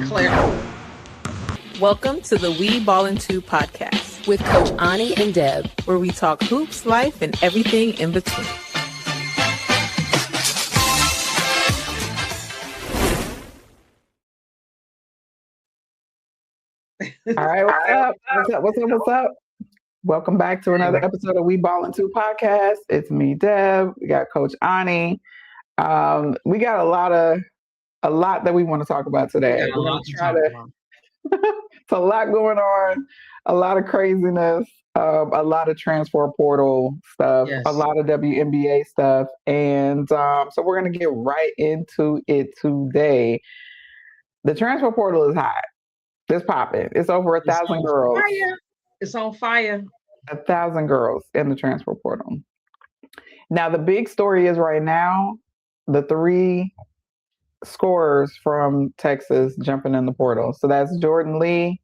declare. Welcome to the We Ballin' 2 podcast with Coach Ani and Deb, where we talk hoops, life, and everything in between. All right, what's up? Welcome back to another episode of We Ballin' 2 podcast. It's me, Deb. We got Coach Ani. We got a lot that we want to talk about today. We're going to try to. It's a lot going on, a lot of craziness, a lot of transfer portal stuff, a lot of WNBA stuff, and so we're going to get right into it today. The transfer portal is hot. It's popping. It's over 1,000 girls. Fire. It's on fire. 1,000 girls in the transfer portal. Now, the big story is right now, the 3 scorers from Texas jumping in the portal. So that's Jordan Lee,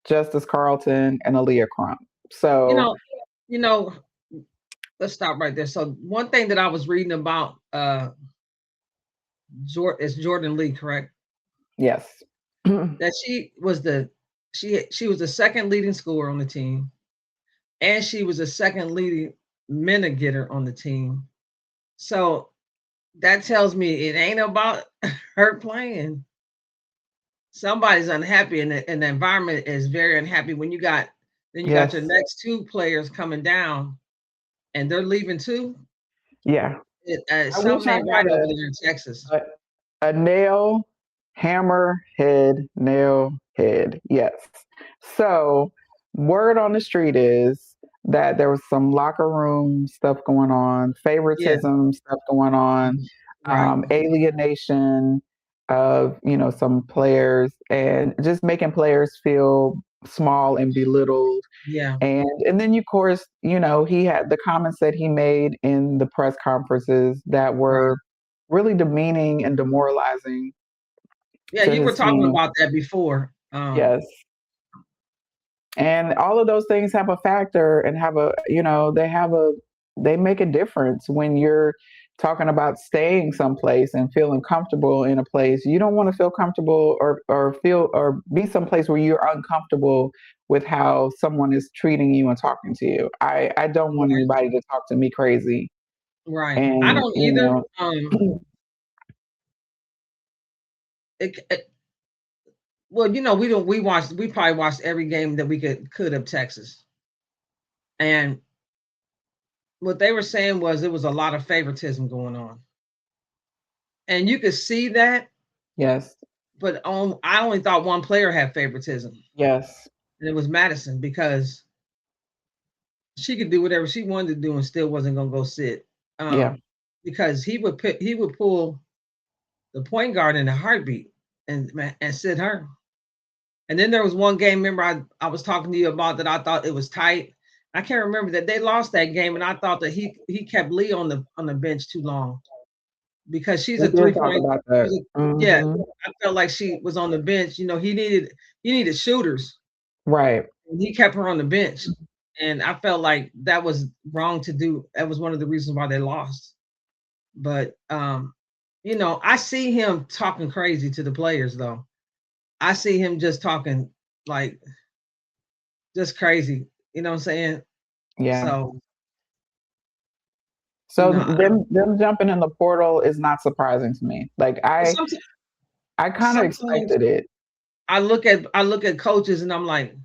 Justice Carlton, and Aaliyah Crump. So, you know, let's stop right there. So one thing that I was reading about is Jordan Lee, correct? Yes. That she was the second leading scorer on the team, and she was the second leading minute getter on the team. So that tells me it ain't about her playing. Somebody's unhappy, and the environment is very unhappy when you got got your next 2 players coming down, and they're leaving too. Yeah, something ain't right over there in Texas. A nail head. Yes. So word on the street is that there was some locker room stuff going on, favoritism stuff going on, alienation of, some players, and just making players feel small and belittled. Yeah. And then, of course, he had the comments that he made in the press conferences that were really demeaning and demoralizing. Yeah, you were talking about that before. Yes. And all of those things have a factor and they make a difference when you're talking about staying someplace and feeling comfortable in a place. You don't want to feel comfortable or be someplace where you're uncomfortable with how someone is treating you and talking to you. I don't want anybody to talk to me crazy. Right. And, I don't either. Well, we probably watched every game that we could of Texas. And what they were saying was it was a lot of favoritism going on. And you could see that. Yes. But I only thought one player had favoritism. Yes. And it was Madison, because she could do whatever she wanted to do and still wasn't going to go sit. Because he would pull the point guard in a heartbeat and sit her. And then there was one game, remember I was talking to you about that I thought it was tight. I can't remember that they lost that game, and I thought that he kept Lee on the bench too long, because she's a 3-point. Yeah, I felt like she was on the bench. He needed shooters. Right. And he kept her on the bench. And I felt like that was wrong to do. That was one of the reasons why they lost. But I see him talking crazy to the players, though. I see him just talking like just crazy. You know what I'm saying? Yeah. So them jumping in the portal is not surprising to me. Like I kind of expected it. I look at coaches and I'm like,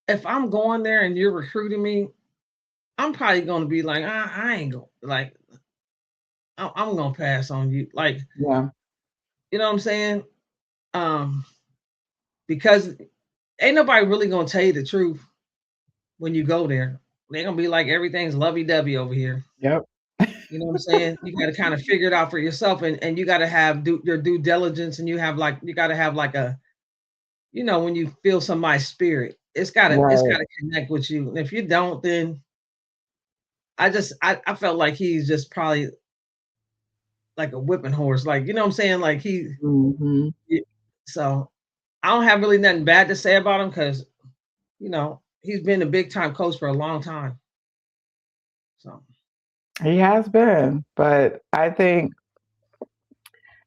if I'm going there and you're recruiting me, I'm probably going to be like, I ain't going, like, I'm going to pass on you. Like, yeah. You know what I'm saying? Because ain't nobody really going to tell you the truth when you go there. They're going to be like, everything's lovey-dovey over here. Yep. You know what I'm saying? You got to kind of figure it out for yourself, and you got to have your due diligence, and you got to have like a, when you feel somebody's spirit, it's got to connect with you. And if you don't, then I felt like he's just probably like a whipping horse, like, you know what I'm saying? Like so I don't have really nothing bad to say about him, because, he's been a big time coach for a long time. So he has been, but I think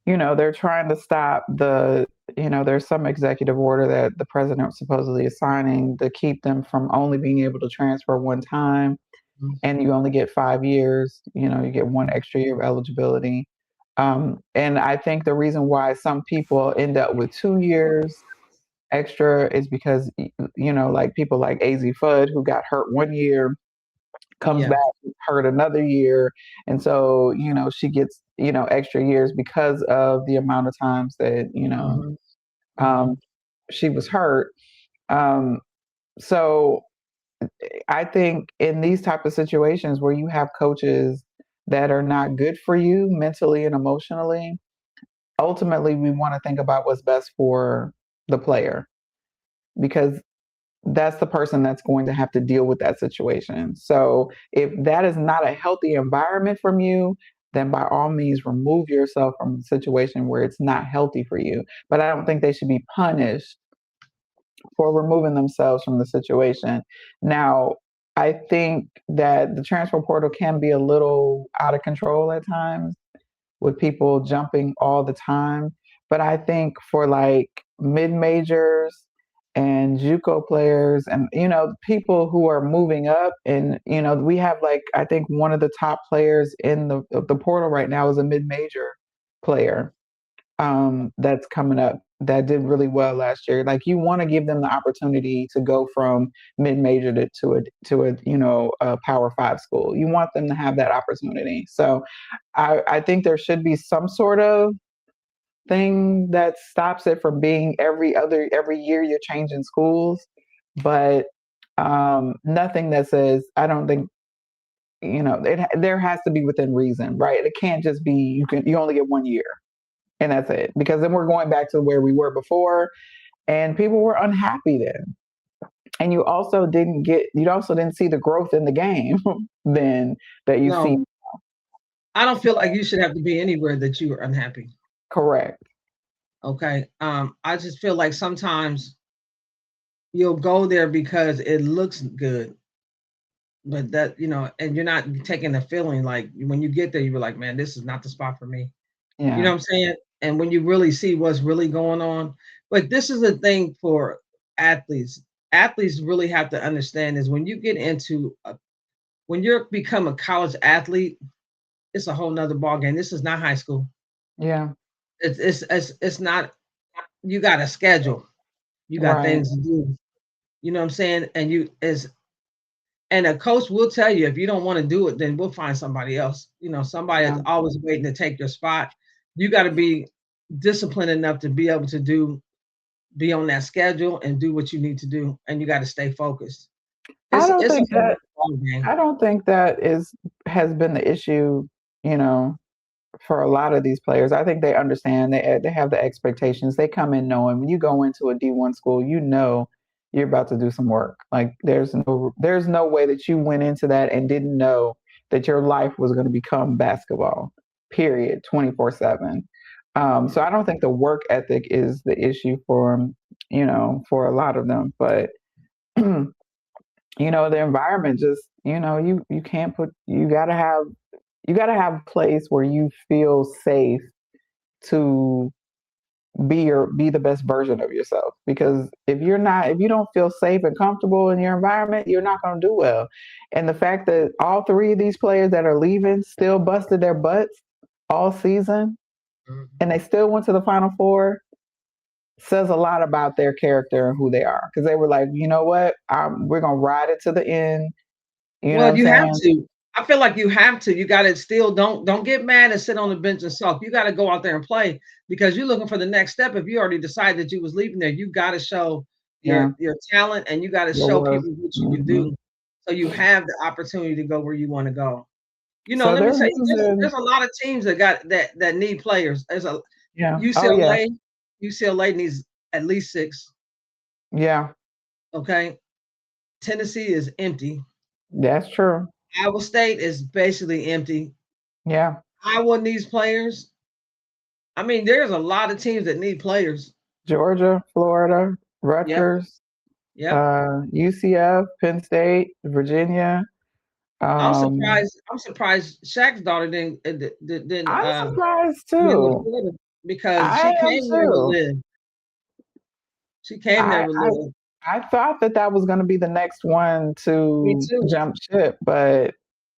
they're trying to stop there's some executive order that the president supposedly is signing to keep them from only being able to transfer one time, and you only get 5 years. You get one extra year of eligibility. And I think the reason why some people end up with 2 years extra is because, like people like AZ Fudd, who got hurt one year, comes back hurt another year. And so, she gets, extra years because of the amount of times that, she was hurt. So I think in these type of situations where you have coaches that are not good for you mentally and emotionally, ultimately we want to think about what's best for the player, because that's the person that's going to have to deal with that situation. So if that is not a healthy environment from you, then by all means remove yourself from a situation where it's not healthy for you. But I don't think they should be punished for removing themselves from the situation. Now, I think that the transfer portal can be a little out of control at times, with people jumping all the time. But I think for like mid majors and JUCO players, and people who are moving up, and we have, like, I think one of the top players in the portal right now is a mid major player, that's coming up, that did really well last year. Like, you want to give them the opportunity to go from mid major to a Power 5 school. You want them to have that opportunity. So I think there should be some sort of thing that stops it from being every year you're changing schools, but nothing that says, I don't think, there has to be within reason, right? It can't just be you only get 1 year and that's it, because then we're going back to where we were before, and people were unhappy then. And you also didn't see the growth in the game then that you see. I don't feel like you should have to be anywhere that you are unhappy. Correct. Okay. I just feel like sometimes you'll go there because it looks good, but that, and you're not taking the feeling, like when you get there, you were like, man, this is not the spot for me. Yeah. You know what I'm saying? And when you really see what's really going on, but this is the thing for athletes. Athletes really have to understand is when you get into when you're become a college athlete, it's a whole nother ball game. This is not high school. Yeah. It's not. You got a schedule. You got things to do. You know what I'm saying? And a coach will tell you, if you don't want to do it, then we'll find somebody else. Somebody is always waiting to take your spot. You got to be disciplined enough to be able to be on that schedule and do what you need to do, and you got to stay focused. I don't think that has been the issue, for a lot of these players. I think they understand. They have the expectations. They come in knowing when you go into a D1 school, you're about to do some work. Like, there's no way that you went into that and didn't know that your life was going to become basketball, period, 24/7. So I don't think the work ethic is the issue for a lot of them. But the environment just, you can't you gotta have a place where you feel safe to be the best version of yourself. Because if you don't feel safe and comfortable in your environment, you're not going to do well. And the fact that all three of these players that are leaving still busted their butts all season, and they still went to the Final Four, says a lot about their character and who they are. Because they were like, you know what, we're going to ride it to the end. You have to. I feel like you have to. You got to still don't get mad and sit on the bench and sulk. You got to go out there and play, because you're looking for the next step. If you already decided that you was leaving there, you got to show your talent, and you got to show people what you can do. So you have the opportunity to go where you want to go. Let me say, there's a lot of teams that got that need players. There's a UCLA. UCLA needs at least 6. Yeah. Okay. Tennessee is empty. That's true. Iowa State is basically empty. Yeah. Iowa needs players. I mean, there's a lot of teams that need players. Georgia, Florida, Rutgers, UCF, Penn State, Virginia. I'm surprised Shaq's daughter didn't. I'm surprised too. because I she am came there with too. Liv. She came there I, with I Liv. I thought that was going to be the next one Me to too. jump ship, but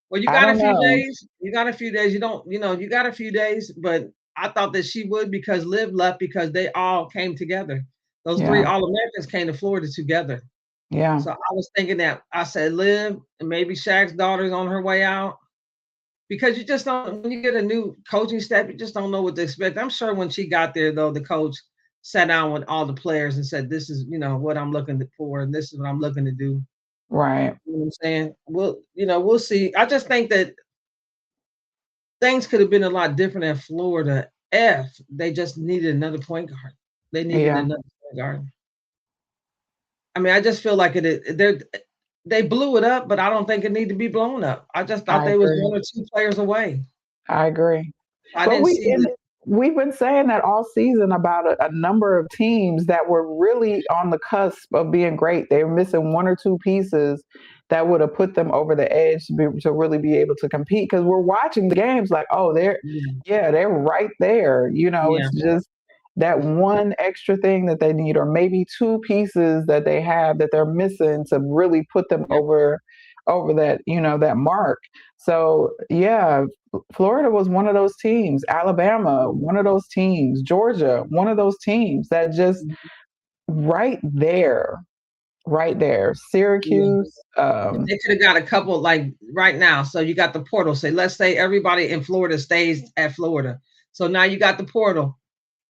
Well, you I got a don't few know. days. You got a few days. You don't, you got a few days, but I thought that she would because Liv left because they all came together. Those three Yeah, All-Americans came to Florida together. yeah, So I was thinking that I said Liv and maybe Shaq's daughter's on her way out because you just don't when you get a new coaching staff, you just don't know what to expect. I'm sure when she got there though, the coach sat down with all the players and said, "This is what I'm looking for, and this is what I'm looking to do." right. You know what I'm saying? We'll see. I just think that things could have been a lot different in Florida if they just needed another point guard. They needed Yeah, another point guard. I mean, I just feel like they blew it up, but I don't think it needed to be blown up. I just thought I they was agree. one or two players away. I agree. I But didn't see that. we've been saying that all season about a number of teams that were really on the cusp of being great. They were missing one or two pieces that would have put them over the edge to really be able to compete. Because we're watching the games like, oh, Yeah, they're right there. yeah, It's just that one extra thing that they need, or maybe two pieces that they have that they're missing to really put them yeah. over that that mark. So yeah, Florida was one of those teams, Alabama, one of those teams, Georgia, one of those teams that just Mhm. right there. Yeah. Syracuse, If they could have got a couple like right now. So you got the portal. Say, let's say everybody in Florida stays at Florida. So now you got the portal.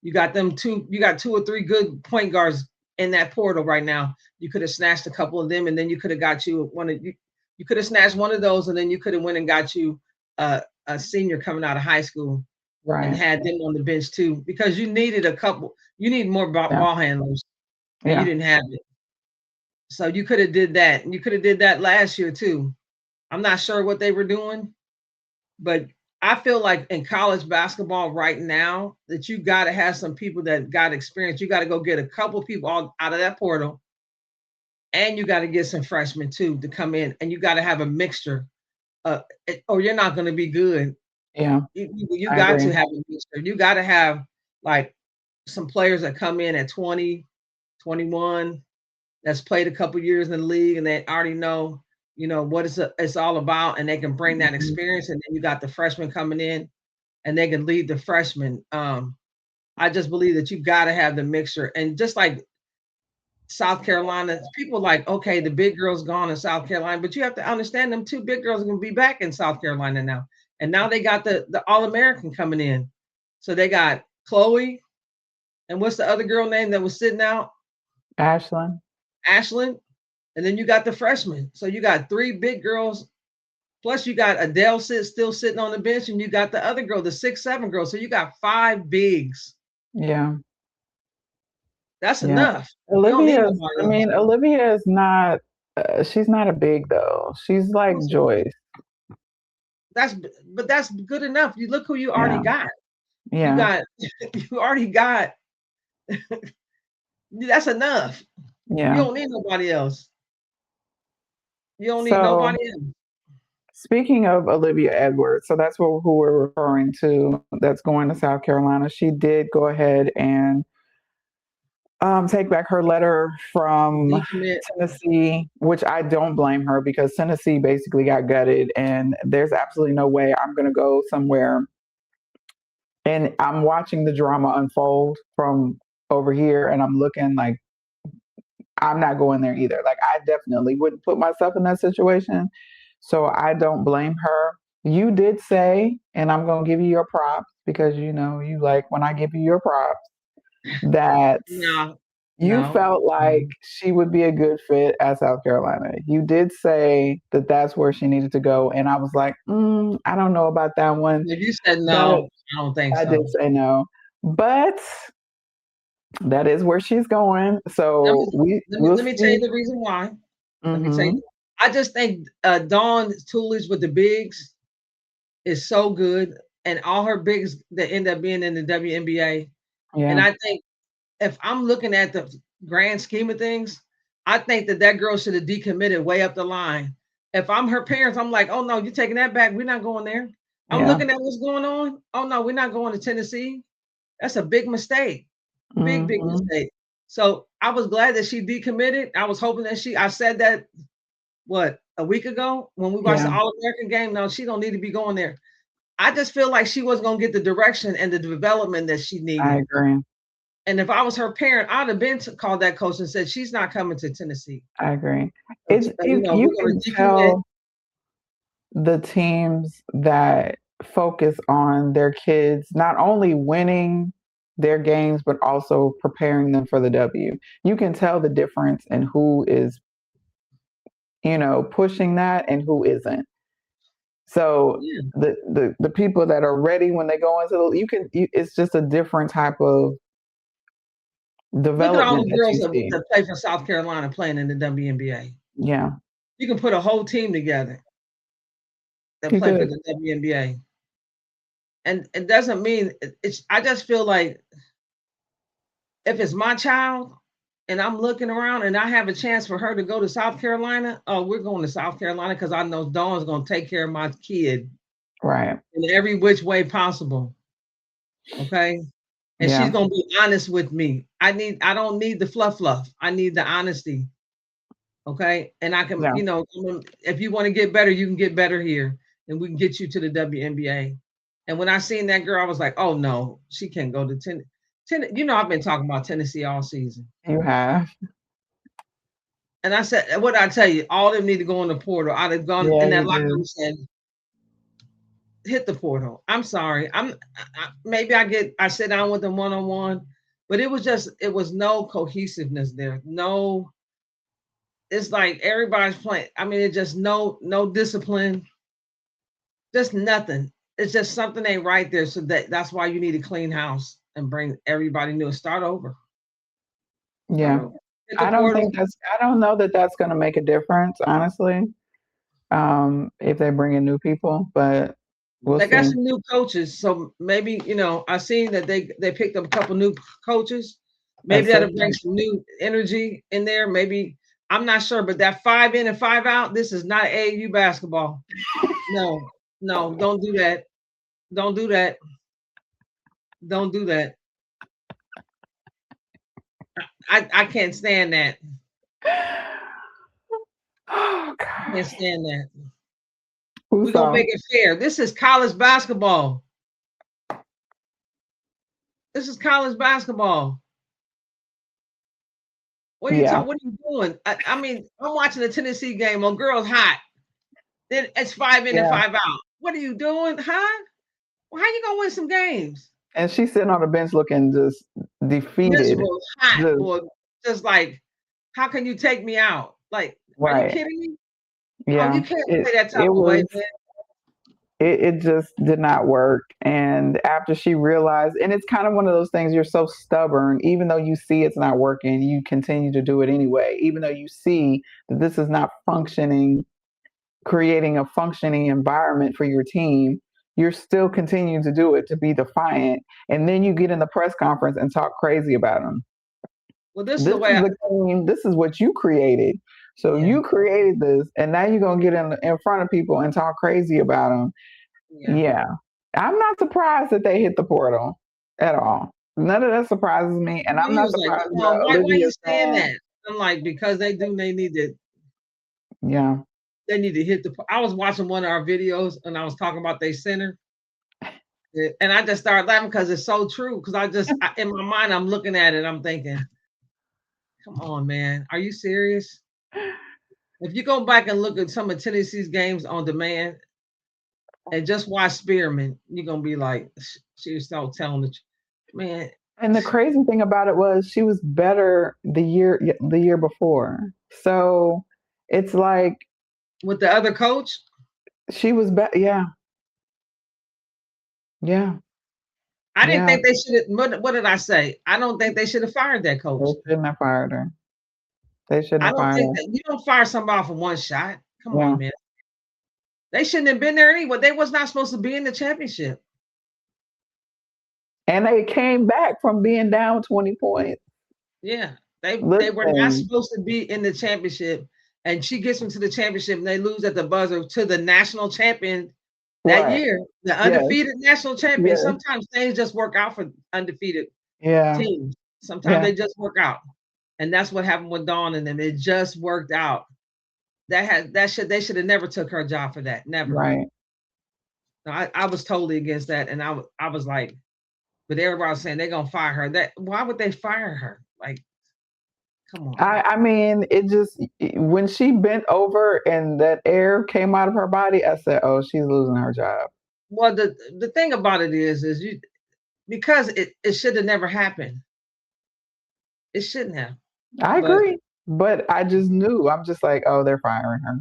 You got them two. You got two or three good point guards in that portal right now. You could have snatched a couple of them, and then you could have got you one of you. You could have snatched one of those, and then you could have went and got you a senior coming out of high school and right. had them on the bench too, because you needed a couple. You need more Yeah. ball handlers, and you Yeah. didn't have it. So you could have did that. You could have did that last year too. I'm not sure what they were doing, but I feel like in college basketball right now that you got to have some people that got experience. You got to go get a couple people all out of that portal, and you got to get some freshmen too to come in, and you got to have a mixture, or you're not going to be good. Yeah. You I got to agree. have a mixture. You got to have like some players that come in at 20, 21, that's played a couple years in the league and they already know, what it's all about, and they can bring that Mhm. experience. And then you got the freshmen coming in, and they can lead the freshmen. I just believe that you got to have the mixture, and just like South Carolina, people like, okay, the big girls gone in South Carolina, but you have to understand them two big girls are going to be back in South Carolina now, and now they got the All American coming in, so they got Chloe, and what's the other girl name that was sitting out? Ashland. Ashlyn. And then you got the freshmen. So you got three big girls, plus you got Adele still sitting on the bench, and you got the other girl, the 6'7" girl. So you got five bigs. Yeah. That's Yeah. enough. You don't need Olivia's, I nobody else. mean, Olivia is not, she's not a big though. She's like Joyce. That's but that's good enough. You look who you already Yeah. got. You Yeah. got you already got that's enough. You Yeah. don't need nobody else. You don't need So nobody else. speaking of Olivia Edwards, so that's who we're referring to. That's going to South Carolina. She did go ahead and take back her letter from Decommit. Tennessee, which I don't blame her because Tennessee basically got gutted, and there's absolutely no way I'm going to go somewhere. And I'm watching the drama unfold from over here, and I'm looking like I'm not going there either. Like, I definitely wouldn't put myself in that situation. So I don't blame her. You did say, and I'm going to give you your props because you like when I give you your props, that No, you no. felt like she would be a good fit at South Carolina. You did say that that's where she needed to go. And I was like, I don't know about that one. If you said But no, I don't think I did so. say no. But that is where she's going. Let So me we'll let me tell you see. the reason why. Let me tell Hmm. you. I just think Dawn Toolage with the bigs is so good, and all her bigs that end up being in the WNBA. And Yeah. I think if I'm looking at the grand scheme of things, I think that girl should have decommitted way up the line. If I'm her parents, I'm like, oh no, you're taking that back. We're not going there. I'm Yeah. looking at what's going on. Oh no, we're not going to Tennessee. That's a big mistake. Big mistake. So I was glad that she decommitted. I was hoping that I said that a week ago when we watched the All-American game. No, she don't need to be going there. I just feel like she wasn't going to get the direction and the development that she needed. I agree. And if I was her parent, I'd have been called that coach and said, she's not coming to Tennessee. I agree. You can tell the teams that focus on their kids not only winning their games, but also preparing them for the W. You can tell the difference in who is, pushing that and who isn't. So the people that are ready when they go into it's just a different type of development. Look at all the girls that play for South Carolina playing in the WNBA. Yeah. You can put a whole team together that play for the WNBA. And it doesn't mean I just feel like if it's my child and I'm looking around and I have a chance for her to go to South Carolina, we're going to South Carolina because I know Dawn's going to take care of my kid. Right. In every which way possible. Okay. And she's going to be honest with me. I don't need the fluff. I need the honesty. Okay. And I can, if you want to get better, you can get better here and we can get you to the WNBA. And when I seen that girl, I was like, oh no, she can't go to Tennessee. I've been talking about Tennessee all season. You have. And I said, what did I tell you? All of them need to go in the portal. I'd have gone in that locker room and said, hit the portal. I'm sorry. Maybe I sit down with them one-on-one, but it was no cohesiveness there. No, it's like everybody's playing. I mean, it's just no discipline, just nothing. It's just something ain't right there. So that's why you need a clean house and bring everybody new and start over. Yeah. I don't know that that's going to make a difference, honestly. If they bring in new people, but they got some new coaches. So maybe, I seen that they picked up a couple new coaches. Maybe that'll bring some new energy in there. Maybe, I'm not sure, but that 5 in and 5 out, this is not AAU basketball. No, don't do that. Don't do that. Don't do that. I can't stand that. Oh, God. I can't stand that. We're going to make it fair. This is college basketball. This is college basketball. What are you doing? I mean, I'm watching the Tennessee game on Girls Hot. Then it's 5 in and 5 out. What are you doing? Huh? Well, how you going to win some games? And she's sitting on the bench looking just defeated. Miserable, hot, just like, how can you take me out? Like, are you kidding me? Yeah. You can't play that type of way, man. It just did not work. And after she realized, and it's kind of one of those things, you're so stubborn, even though you see it's not working, you continue to do it anyway, even though you see that this is not functioning, creating a functioning environment for your team. You're still continuing to do it, to be defiant. And then you get in the press conference and talk crazy about them. Well, this is the way this is what you created. So you created this, and now you're going to get in front of people and talk crazy about them. Yeah. I'm not surprised that they hit the portal at all. None of that surprises me. And I'm not surprised. Why are you saying that? I'm like, because they need to. Yeah. They need to hit I was watching one of our videos and I was talking about their center. And I just started laughing because it's so true. Because in my mind, I'm looking at it. I'm thinking, come on, man. Are you serious? If you go back and look at some of Tennessee's games on demand and just watch Spearman, you're going to be like, she was so telling the man. And the crazy thing about it was she was better the year before. So it's like. With the other coach? She was better. Yeah. Yeah. I didn't think they should have. What did I say? I don't think they should have fired that coach. They shouldn't have fired her. They shouldn't have fired her. You don't fire somebody for one shot. Come on, man. They shouldn't have been there anyway. They was not supposed to be in the championship. And they came back from being down 20 points. Yeah. They were not supposed to be in the championship. And she gets them to the championship and they lose at the buzzer to the national champion that year, the undefeated national champion. Yes. Sometimes things just work out for undefeated teams. Sometimes they just work out, and that's what happened with Dawn and them. It just worked out. They should have never took her job for that. Never. Right. I was totally against that, and I was like, but everybody was saying they're gonna fire her. That why would they fire her? Like, come on. I mean, it just when she bent over and that air came out of her body, I said, "Oh, she's losing her job." Well, the thing about it is you because it should have never happened. It shouldn't have. I agree, but I just knew. I'm just like, "Oh, they're firing her,"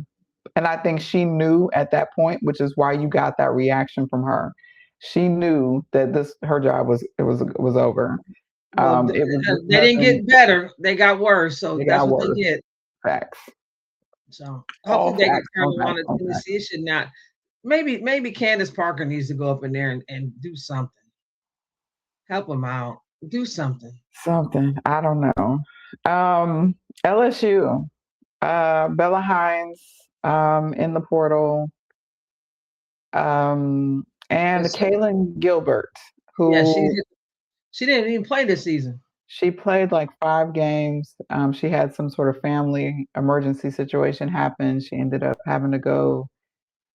and I think she knew at that point, which is why you got that reaction from her. She knew that her job was over. Well, they didn't get better; they got worse. So that's what they get. Facts. So hopefully they get Carolina, Tennessee. It should not. Maybe Candace Parker needs to go up in there and do something. Help them out. Do something. Something. I don't know. LSU. Bella Hines in the portal. And Kaylin Gilbert, who she didn't even play this season. She played like 5 games. She had some sort of family emergency situation happen. She ended up having to go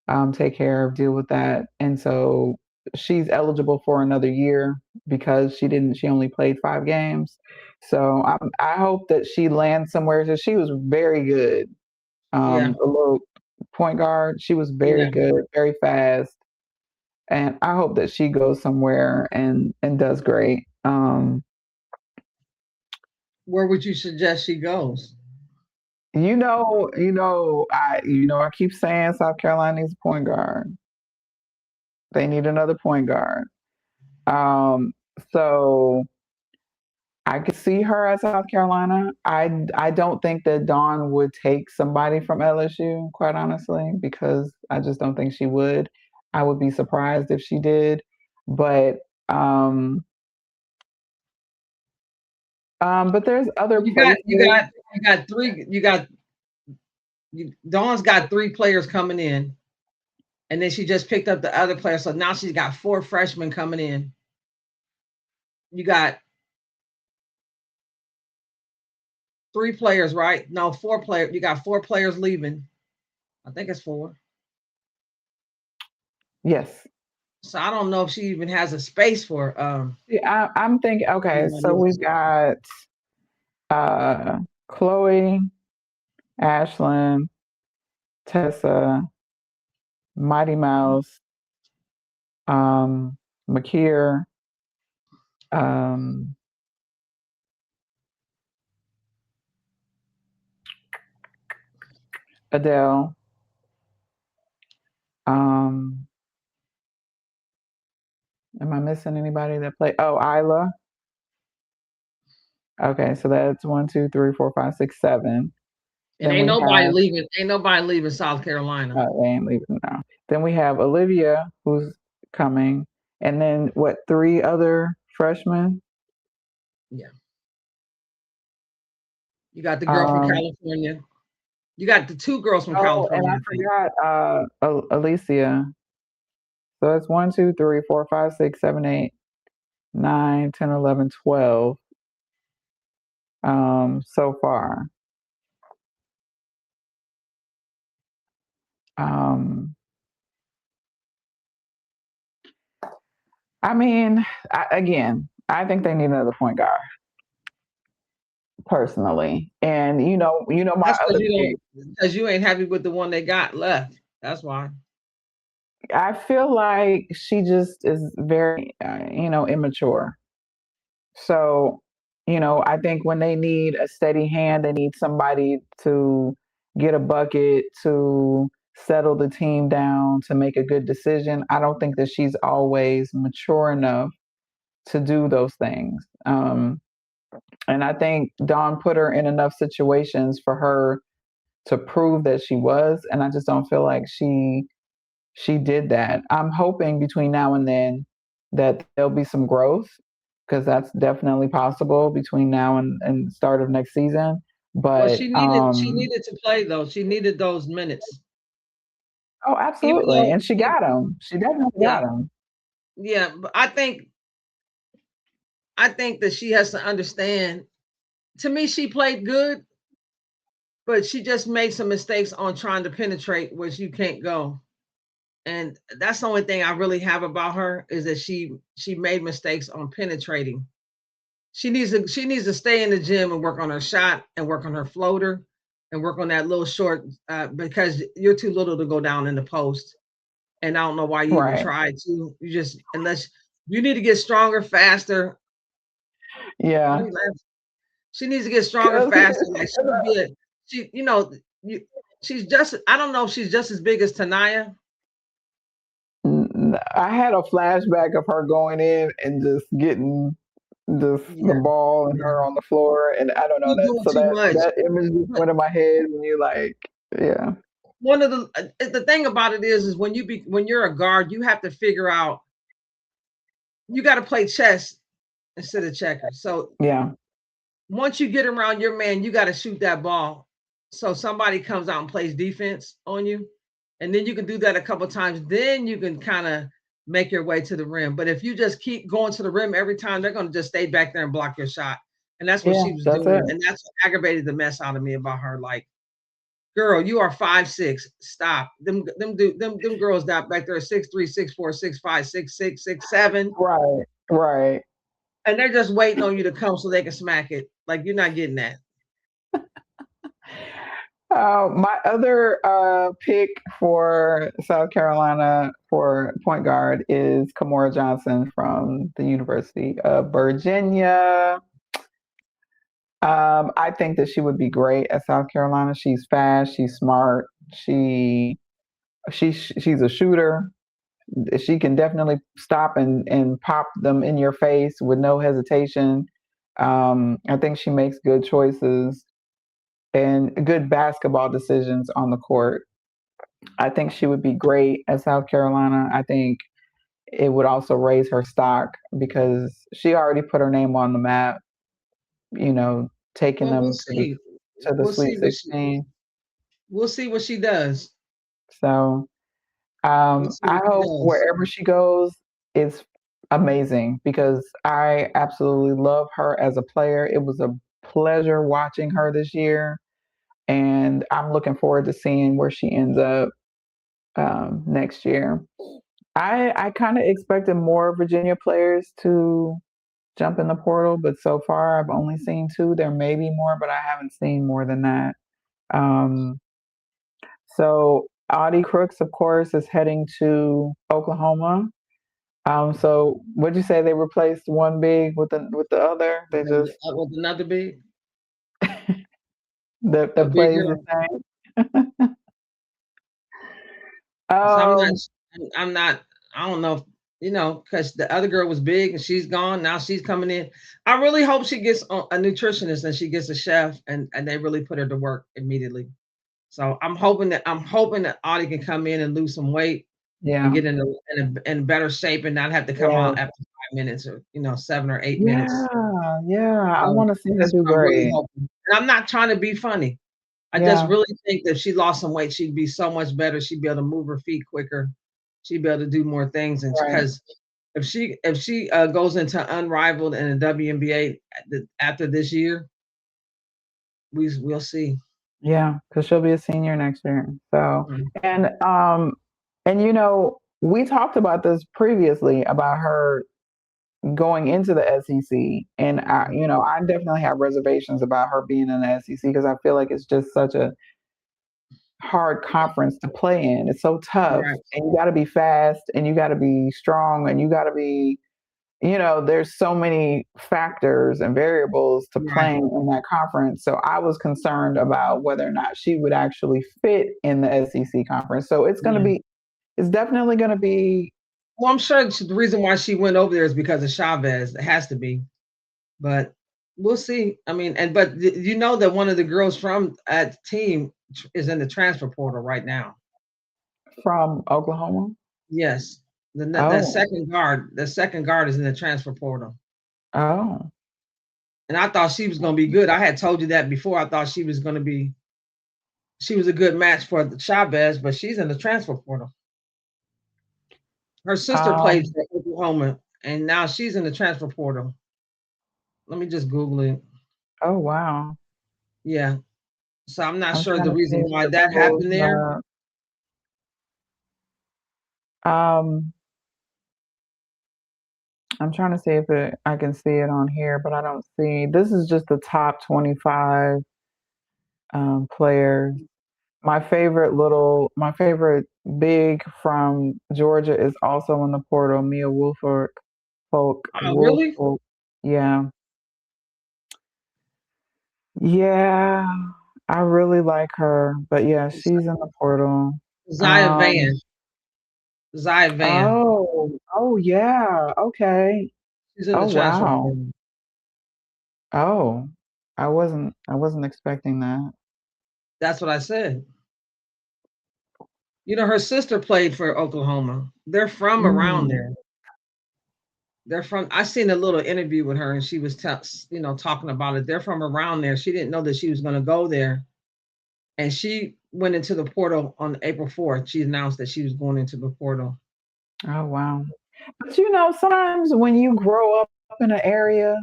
deal with that. And so she's eligible for another year because she only played 5 games. So I hope that she lands somewhere. So she was very good. A little point guard. She was very good, very fast. And I hope that she goes somewhere and does great. Where would you suggest she goes? I keep saying South Carolina needs a point guard. They need another point guard. So I could see her at South Carolina. I don't think that Dawn would take somebody from LSU, quite honestly, because I just don't think she would. I would be surprised if she did. But there's other places. Dawn's got 3 players coming in, and then she just picked up the other player. So now she's got 4 freshmen coming in. You got 3 players, right? No, 4 players. You got 4 players leaving. I think it's 4. Yes. So I don't know if she even has a space for. I'm thinking. Okay, so we've got Chloe, Ashlyn, Tessa, Mighty Mouse, Makir, Adele, am I missing anybody that played? Oh, Isla. Okay, so that's 1, 2, 3, 4, 5, 6, 7. And ain't nobody leaving. Ain't nobody leaving South Carolina. They ain't leaving now. Then we have Olivia, who's coming, and then 3 other freshmen? Yeah. You got the girl from California. You got the 2 girls from California. And I forgot Alicia. So that's 1, 2, 3, 4, 5, 6, 7, 8, 9, 10, 11, 12. So far. I mean, I think they need another point guard. Personally, and my other because you ain't happy with the one they got left. That's why. I feel like she just is very, immature. So, I think when they need a steady hand, they need somebody to get a bucket, to settle the team down, to make a good decision. I don't think that she's always mature enough to do those things. And I think Dawn put her in enough situations for her to prove that she was. And I just don't feel like she did that. I'm hoping between now and then that there'll be some growth, because that's definitely possible between now and start of next season. But she needed to play though. She needed those minutes. Oh, Even absolutely. though, And she got him. She definitely yeah, got him. yeah, but I think that she has to understand. To me, she played good, but she just made some mistakes on trying to penetrate where you can't go. And that's the only thing I really have about her is that she made mistakes on penetrating. She needs to stay in the gym and work on her shot and work on her floater and work on that little short because you're too little to go down in the post. And I don't know why you even Right. tried to. You just unless you need to get stronger, faster. Why Yeah. you laughing? She needs to get stronger, 'Cause faster. Like she could be a she, you, she's just I don't know if she's just as big as Tanaya. I had a flashback of her going in and just getting the Yeah, ball and yeah. her on the floor, and I don't know She's that. doing So too that much. that image just But went in my head when you like, yeah, one of the thing about it is when you're a guard, you have to figure out you got to play chess instead of checkers. So yeah, once you get around your man, you got to shoot that ball. So somebody comes out and plays defense on you, and then you can do that a couple times. Then you can kind of make your way to the rim. But if you just keep going to the rim every time, they're going to just stay back there and block your shot. And that's what yeah. she was That's it. doing, and that's what aggravated the mess out of me about her. Like, girl, you are 5'6". Stop. Them girls that back there 6'3", 6'4", 6'5", 6'6", 6'7", Right, right. and they're just waiting on you to come so they can smack it. Like you're not getting that. My other pick for South Carolina for point guard is Kamora Johnson from the University of Virginia. I think that she would be great at South Carolina. She's fast, she's smart, she's a shooter. She can definitely stop and pop them in your face with no hesitation. I think she makes good choices and good basketball decisions on the court. I think she would be great at South Carolina. I think it would also raise her stock because she already put her name on the map, you know, taking Well, we'll them see. to the We'll Sweet see what she 16. we'll see what she does. So We'll see I what she hope does. wherever she goes, it's amazing because I absolutely love her as a player. It was a pleasure watching her this year, and I'm looking forward to seeing where she ends up next year. I kind of expected more Virginia players to jump in the portal, but so far I've only seen two. There may be more, but I haven't seen more than that. Um, so Audie Crooks, of course, is heading to Oklahoma. So would you say they replaced one big with the other? They just With another big a that big plays the girl. same. So Um, I'm not I don't know if because the other girl was big and she's gone. Now she's coming in. I really hope she gets a nutritionist and she gets a chef and they really put her to work immediately. So I'm hoping that Audie can come in and lose some weight and yeah, get in better shape and not have to come yeah, out after 5 minutes or 7 or 8 minutes. yeah. I So want to see her that's do what I'm really great. hoping. And I'm not trying to be funny. I just Yeah, really think that if she lost some weight, she'd be so much better. She'd be able to move her feet quicker. She'd be able to do more things. And right. because if she goes into unrivaled in the WNBA after this year, we'll see. Yeah, because she'll be a senior next year. So, Mhm. and and we talked about this previously about her going into the SEC, and I definitely have reservations about her being in the SEC because I feel like it's just such a hard conference to play in. It's so tough, Right, and you got to be fast, and you got to be strong, and you got to be, there's so many factors and variables to right, playing in that conference. So I was concerned about whether or not she would actually fit in the SEC conference. So yeah. it's definitely going to be. Well, I'm sure the reason why she went over there is because of Chavez. It has to be, but we'll see. I mean, but you know that one of the girls from that team is in the transfer portal right now. From Oklahoma. Yes, Oh, the second guard is in the transfer portal. oh, And I thought she was going to be good. I had told you that before. I thought she was going to be she was a good match for the Chavez, but she's in the transfer portal. Her sister played Um, for Oklahoma, and now she's in the transfer portal. Let me just Google it. oh wow. Yeah. So I'm not I'm sure the trying to see reason if why it that pulls happened there. up. Um, I'm trying to see if I can see it on here, but I don't see. This is just the top 25 players. My favorite big from Georgia is also in the portal. Mia Woolfolk, Oh, really? yeah, yeah. I really like her, but yeah, she's in the portal. Zaya Um, Van. Zaya Van. oh yeah, okay. She's in Oh the transfer wow. portal. Oh, I wasn't expecting that. That's what I said. You know, her sister played for Oklahoma. They're from around Mm. there. They're from. I seen a little interview with her, and she was, talking about it. They're from around there. She didn't know that she was going to go there, and she went into the portal on April 4th. She announced that she was going into the portal. Oh wow. But sometimes when you grow up in an area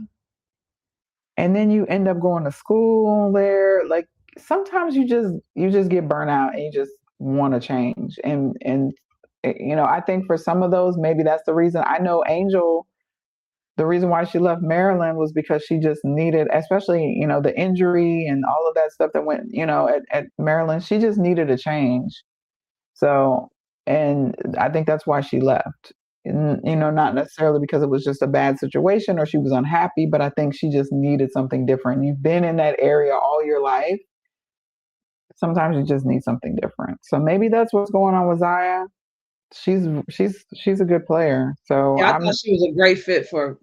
and then you end up going to school there, like sometimes you just get burnt out and you just want to change. And I think for some of those, maybe that's the reason. I know Angel, the reason why she left Maryland was because she just needed, especially, the injury and all of that stuff that went, at Maryland, she just needed a change. So, and I think that's why she left. Not necessarily because it was just a bad situation or she was unhappy, but I think she just needed something different. You've been in that area all your life. Sometimes you just need something different. So maybe that's what's going on with Zaya. She's a good player. So Yeah, I thought she was a great fit for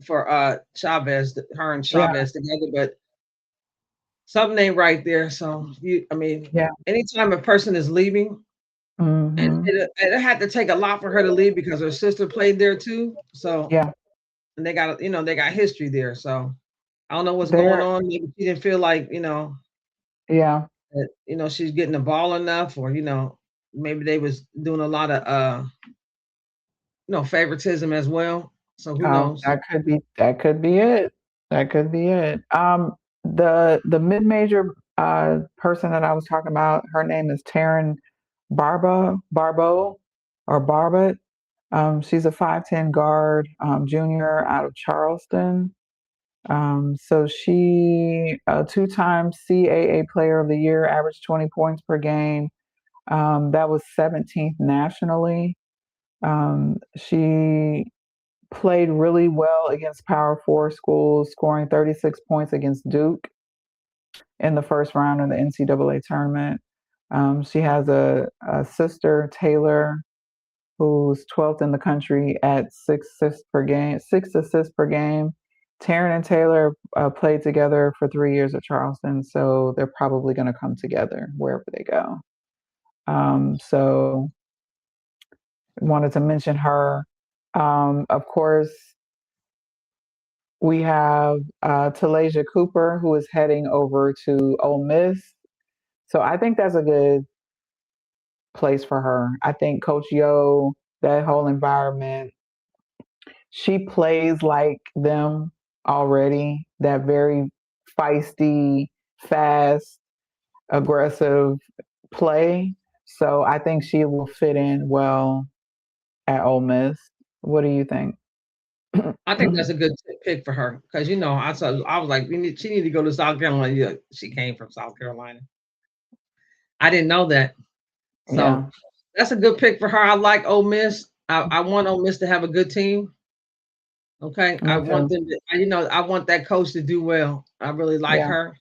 Chavez, her and yeah, Chavez together, but something ain't right there. So I mean, yeah. anytime a person is leaving, and Hmm. it had to take a lot for her to leave because her sister played there too. So Yeah. and they got history there. So I don't know what's going There, on. Maybe she didn't feel like yeah. that she's getting the ball enough, or maybe they was doing a lot of favoritism as well. So who Oh, knows? that could be it. That could be it. The mid-major person that I was talking about, her name is Taryn Barbo or Barbet. She's a 5'10" guard, junior out of Charleston. So she a two-time CAA Player of the Year, averaged 20 points per game. That was 17th nationally. She played really well against Power Four schools, scoring 36 points against Duke in the first round of the NCAA tournament. She has a sister, Taylor, who's 12th in the country at 6 assists per game. Taryn and Taylor played together for 3 years at Charleston, so they're probably going to come together wherever they go. So wanted to mention her. Of course, we have Talasia Cooper, who is heading over to Ole Miss. So I think that's a good place for her. I think Coach Yo, that whole environment, she plays like them already, that very feisty, fast, aggressive play. So I think she will fit in well at Ole Miss. What do you think? I think that's a good pick for her because I was like, she need to go to South Carolina. Yeah, she came from South Carolina. I didn't know that, Yeah, so that's a good pick for her. I like Ole Miss. I want Ole Miss to have a good team. Okay, I me want too. them to. I want that coach to do well. I really like Yeah. her.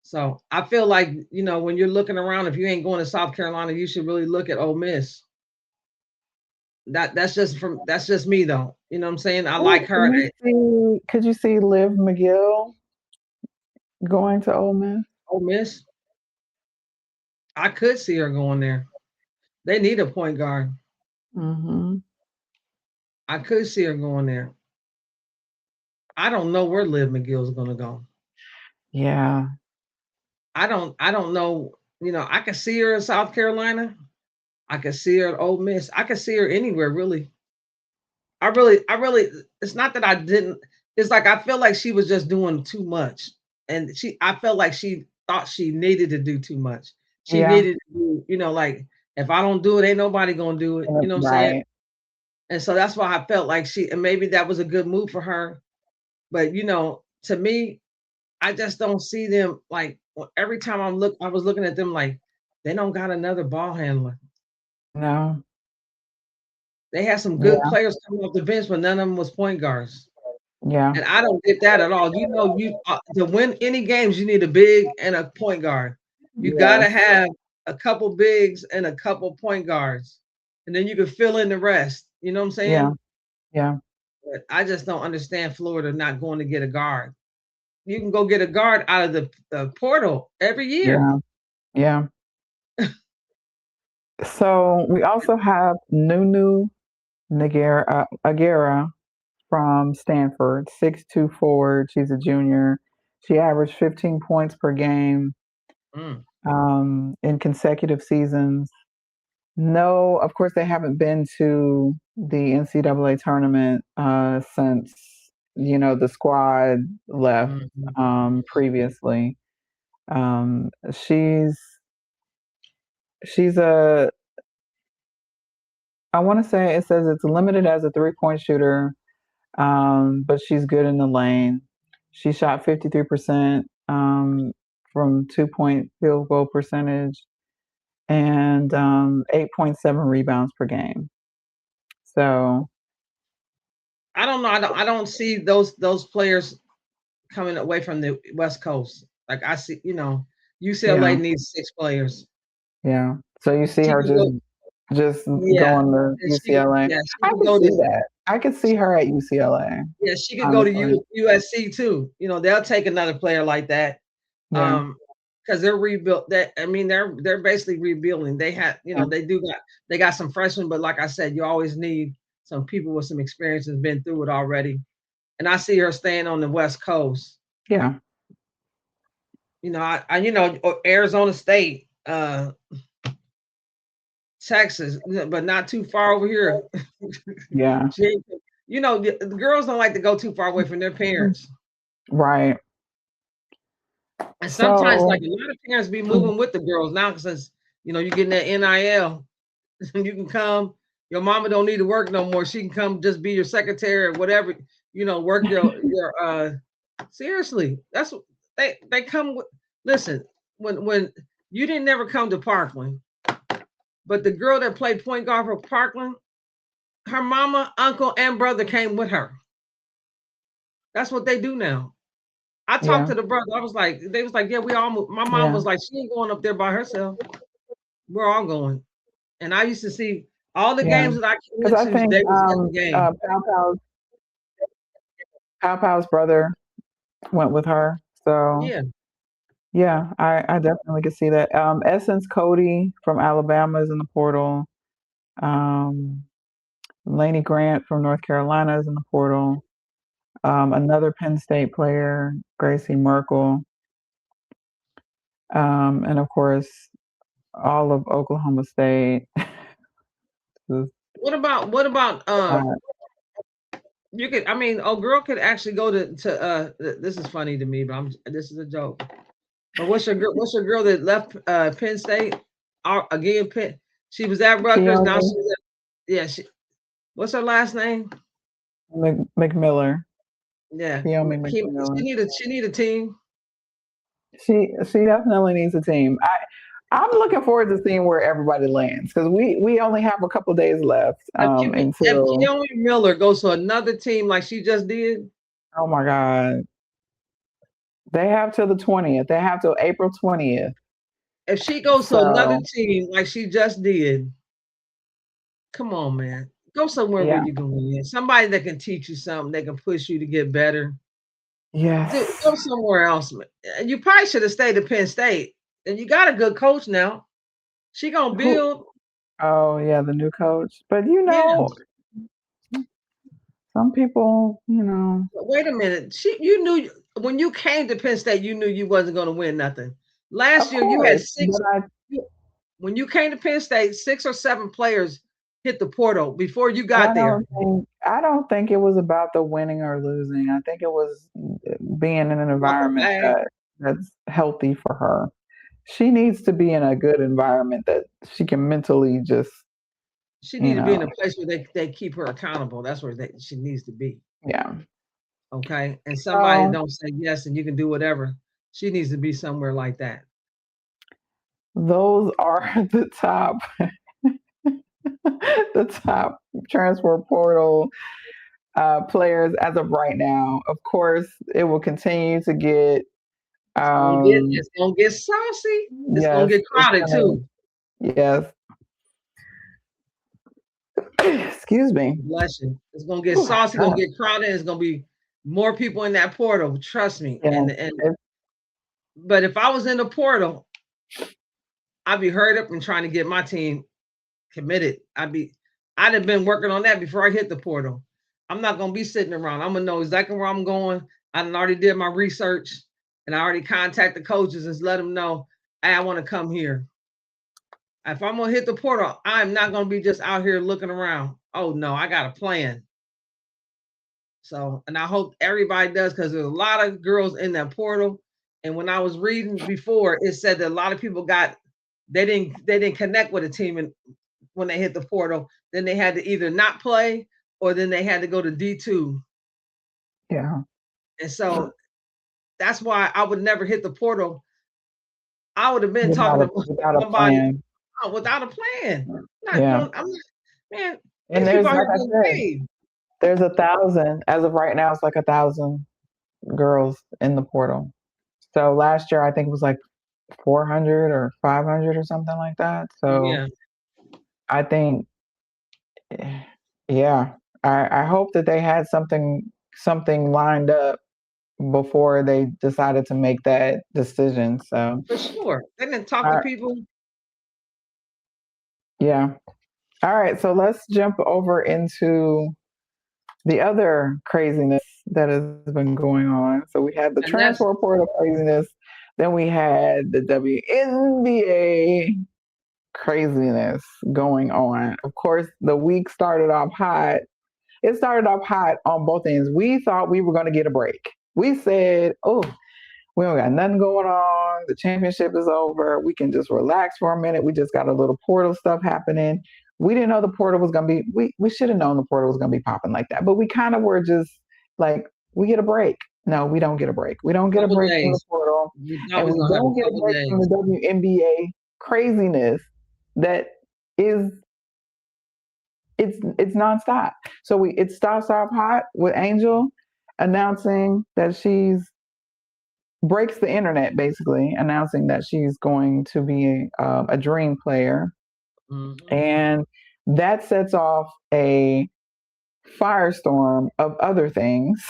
So I feel like when you're looking around, if you ain't going to South Carolina, you should really look at Ole Miss. That's just me though. You know what I'm saying? I like Ooh, her. could you see Liv McGill going to Ole Miss? Ole Miss. I could see her going there. They need a point guard. Hmm. I could see her going there. I don't know where Liv McGill is going to go. Yeah. I don't know. I could see her in South Carolina. I could see her at Ole Miss. I could see her anywhere, really. I really. It's not that I didn't. It's like I feel like she was just doing too much, and I felt like she thought she needed to do too much. She Yeah. needed to do, like if I don't do it, ain't nobody gonna do it. You know what I'm saying? Right. And so that's why I felt like and maybe that was a good move for her. But to me, I just don't see them like every time I was looking at them like they don't got another ball handler. No. They had some good Yeah. players coming off the bench, but none of them was point guards. Yeah. And I don't get that at all. You to win any games, you need a big and a point guard. You got to Yes. have a couple bigs and a couple point guards, and then you can fill in the rest. You know what I'm saying? Yeah. Yeah. But I just don't understand Florida not going to get a guard. You can go get a guard out of the portal every year. Yeah. Yeah. So we also have Nunu Agera from Stanford, 6'2" forward. She's a junior. She averaged 15 points per game Mm. in consecutive seasons. No, of course, they haven't been to the NCAA tournament since the squad left Mm-hmm. previously. She's a I want to say it says it's limited as a 3-point shooter, but she's good in the lane. She shot 53% from 2-point field goal percentage and 8.7 rebounds per game. So I don't know. I don't see those players coming away from the West Coast. Like I see, UCLA yeah, needs 6 players. yeah. So you see She her could go, just yeah, going to and UCLA. she I could could go see to that. I could see her at UCLA. yeah, she could go to Honestly, USC too. They'll take another player like that. yeah, Because they're rebuilt. They're basically rebuilding. They had, yeah, they got some freshmen, but like I said, you always need some people with some experience and been through it already. And I see her staying on the West Coast. yeah. Arizona State, Texas, but not too far over here. Yeah. The girls don't like to go too far away from their parents. Right. And sometimes, So like a lot of parents be moving with the girls now since you're getting that NIL. You can come. Your mama don't need to work no more. She can come just be your secretary or whatever. Work your. Seriously, that's what they come with. Listen, when you didn't never come to Parkland, but the girl that played point guard for Parkland, her mama, uncle, and brother came with her. That's what they do now. I talked yeah, to the brother. They was like, yeah, we all moved. My mom yeah, was like, she ain't going up there by herself. We're all going. And I used to see all the yeah. games that I Because went I to, think they was at the game. Pow Pow's brother went with her. So Yeah. yeah, I definitely could see that. Essence Cody from Alabama is in the portal. Um, Laney Grant from North Carolina is in the portal. Another Penn State player, Gracie Merkel. And of course, all of Oklahoma State. What about Uh, you could girl could actually go to this is funny to me, but this is a joke. But what's your girl that left Penn State? Again, she was at Rutgers, now Keone she's what's her last name? McMiller. Yeah. Keone She McMiller. need a team. She definitely needs a team. I'm looking forward to seeing where everybody lands because we only have a couple days left If until Keone Miller goes to another team like she just did, oh my God. They have till the 20th. They have till April 20th. if she goes to another So team like she just did, come on, man. Go somewhere where yeah. you can win. Somebody that can teach you something, that can push you to get better. Yes. Go somewhere else, man. You probably should have stayed at Penn State. And you got a good coach now. She gonna Who build. oh yeah, the new coach. But Yeah. some people, Wait a minute. You knew when you came to Penn State, you knew you wasn't gonna win nothing. Last year, you had six. When you came to Penn State, 6 or 7 players hit the portal before you got there. I don't think it was about the winning or losing. I think it was being in an environment that's healthy for her. She needs to be in a good environment that she can mentally just. She needs to be in a place where they keep her accountable. That's where she needs to be. Yeah. Okay. And somebody don't say yes and you can do whatever. She needs to be somewhere like that. Those are the top transfer portal players as of right now. Of course, it will continue to get. It's gonna get saucy. It's gonna get crowded too. Yes. Excuse me. Bless you. It's gonna get saucy. It's gonna get crowded. It's gonna be more people in that portal. Trust me. Yeah. But if I was in the portal, I'd be hurried up and trying to get my team committed. I'd have been working on that before I hit the portal. I'm not gonna be sitting around. I'm gonna know exactly where I'm going. I already did my research and I already contacted the coaches and let them know, hey, I want to come here. If I'm gonna hit the portal, I'm not gonna be just out here looking around. Oh no, I got a plan. So, and I hope everybody does, because there's a lot of girls in that portal. And when I was reading before, it said that a lot of people they didn't connect with a team, and when they hit the portal, then they had to either not play or then they had to go to D2. Yeah. And so that's why I would never hit the portal. I would have been talking to somebody without a plan. I'm not, man. And there's, like I said, there's 1,000 as of right now. It's like 1,000 girls in the portal. So last year I think it was like 400 or 500 or something like that. So I think, I hope that they had something lined up before they decided to make that decision. So for sure, they didn't talk to people. Yeah. All right. So let's jump over into the other craziness that has been going on. So we had the transfer portal craziness. Then we had the WNBA craziness going on. Of course, the week started off hot. It started off hot on both ends. We thought we were going to get a break. We said, oh, we don't got nothing going on. The championship is over. We can just relax for a minute. We just got a little portal stuff happening. We didn't know the portal was going to be, we should have known the portal was going to be popping like that. But we kind of were just like, we get a break. No, we don't get a break. We don't get a break from the portal. And we don't get a break from the WNBA craziness that is, it's nonstop. So it starts off hot with Angel announcing that breaks the internet, basically announcing that she's going to be a dream player. Mm-hmm. And that sets off a firestorm of other things.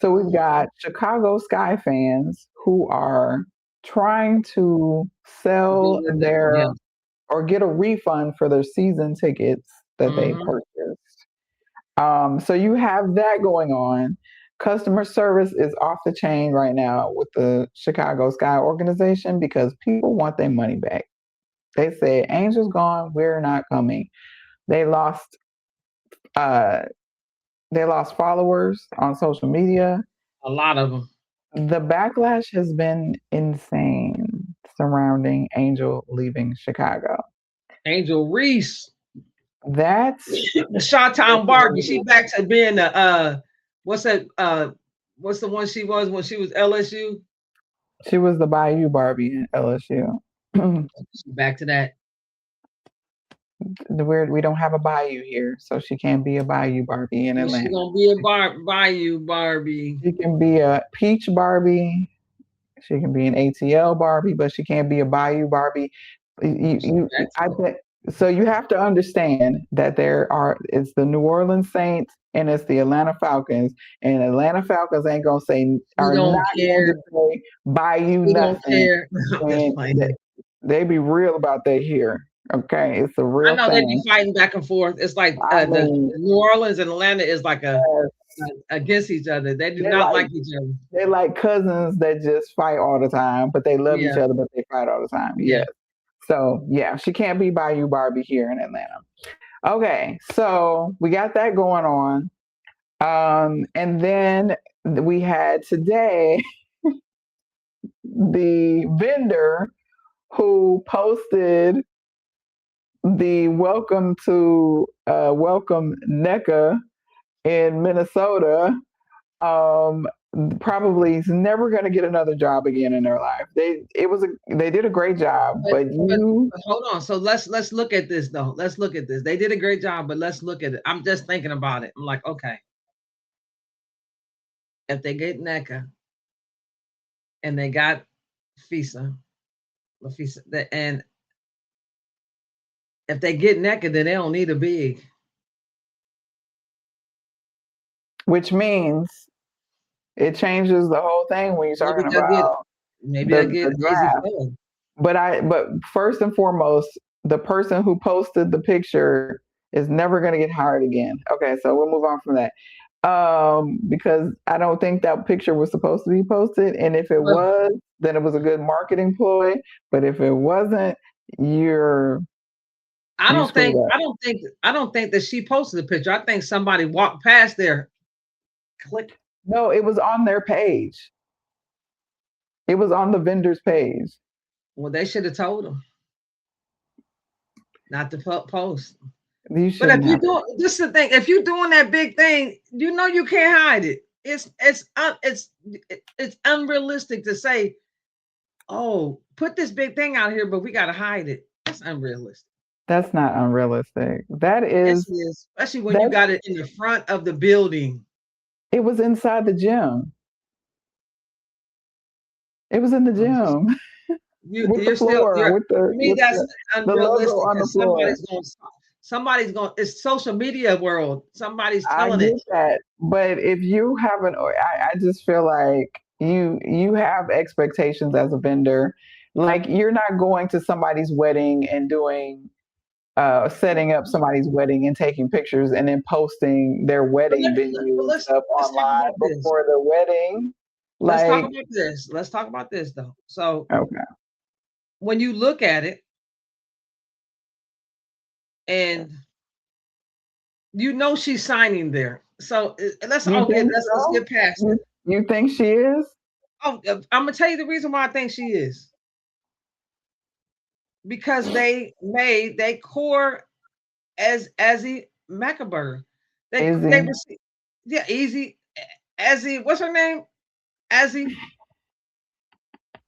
So we've got Chicago Sky fans who are trying to sell or get a refund for their season tickets that they purchased. So you have that going on. Customer service is off the chain right now with the Chicago Sky organization because people want their money back. They said, Angel's gone, we're not coming. They lost followers on social media. A lot of them. The backlash has been insane surrounding Angel leaving Chicago. Angel Reese. That's the Shawtown Barbie. She back to being what's the one she was when she was LSU? She was the Bayou Barbie in LSU. Back to that. We don't have a Bayou here, so she can't be a Bayou Barbie in Atlanta. She's gonna be a Bayou Barbie. She can be a Peach Barbie. She can be an ATL Barbie, but she can't be a Bayou Barbie. So you have to understand that it's the New Orleans Saints and it's the Atlanta Falcons, and Atlanta Falcons ain't gonna say going to say Bayou nothing. They be real about that here. Okay, it's a real. I know thing. They be fighting back and forth. It's like the New Orleans and Atlanta is like a against each other. They do They're not like each other. They're like cousins that just fight all the time, but they love each other, but they fight all the time. Yeah. Yes. So yeah, she can't be Bayou Barbie here in Atlanta. Okay, so we got that going on. And then we had today the vendor who posted the welcome NECA in Minnesota. Probably is never going to get another job again in their life. They did a great job, but hold on. So let's look at this though. Let's look at this. They did a great job, but let's look at it. I'm just thinking about it. I'm like, okay, if they get NECA and they got FISA, and if they get NECA, then they don't need a big. Which means it changes the whole thing when you're talking about maybe I get draft. But first and foremost, the person who posted the picture is never going to get hired again. Okay, so we'll move on from that. Because I don't think that picture was supposed to be posted, and if it was, then it was a good marketing ploy. But if it wasn't, I don't think that she posted the picture. I think somebody walked past there. Click. No, it was on their page. It was on the vendor's page. Well, they should have told them not to post. But if you do, this is the thing. If you're doing that big thing, you know you can't hide it. It's unrealistic to say, "Oh, put this big thing out here, but we got to hide it." That's unrealistic. That's not unrealistic. That is, yes, it is. Especially when you got it in the front of the building. It was inside the gym. It was in the gym. With the floor, that's unrealistic. On the floor. Somebody's going. It's social media world. Somebody's telling it. That, but if you haven't, I just feel like you have expectations as a vendor. Like you're not going to somebody's wedding and doing. Setting up somebody's wedding and taking pictures and then posting their wedding venue stuff online before the wedding. Let's talk about this. Let's talk about this though. So, okay, when you look at it, and you know she's signing there, so let's get past it. You think she is? Oh, I'm gonna tell you the reason why I think she is. Because they core as Ezzy Macaburger. Easy. Ezzy, what's her name? Ezzy.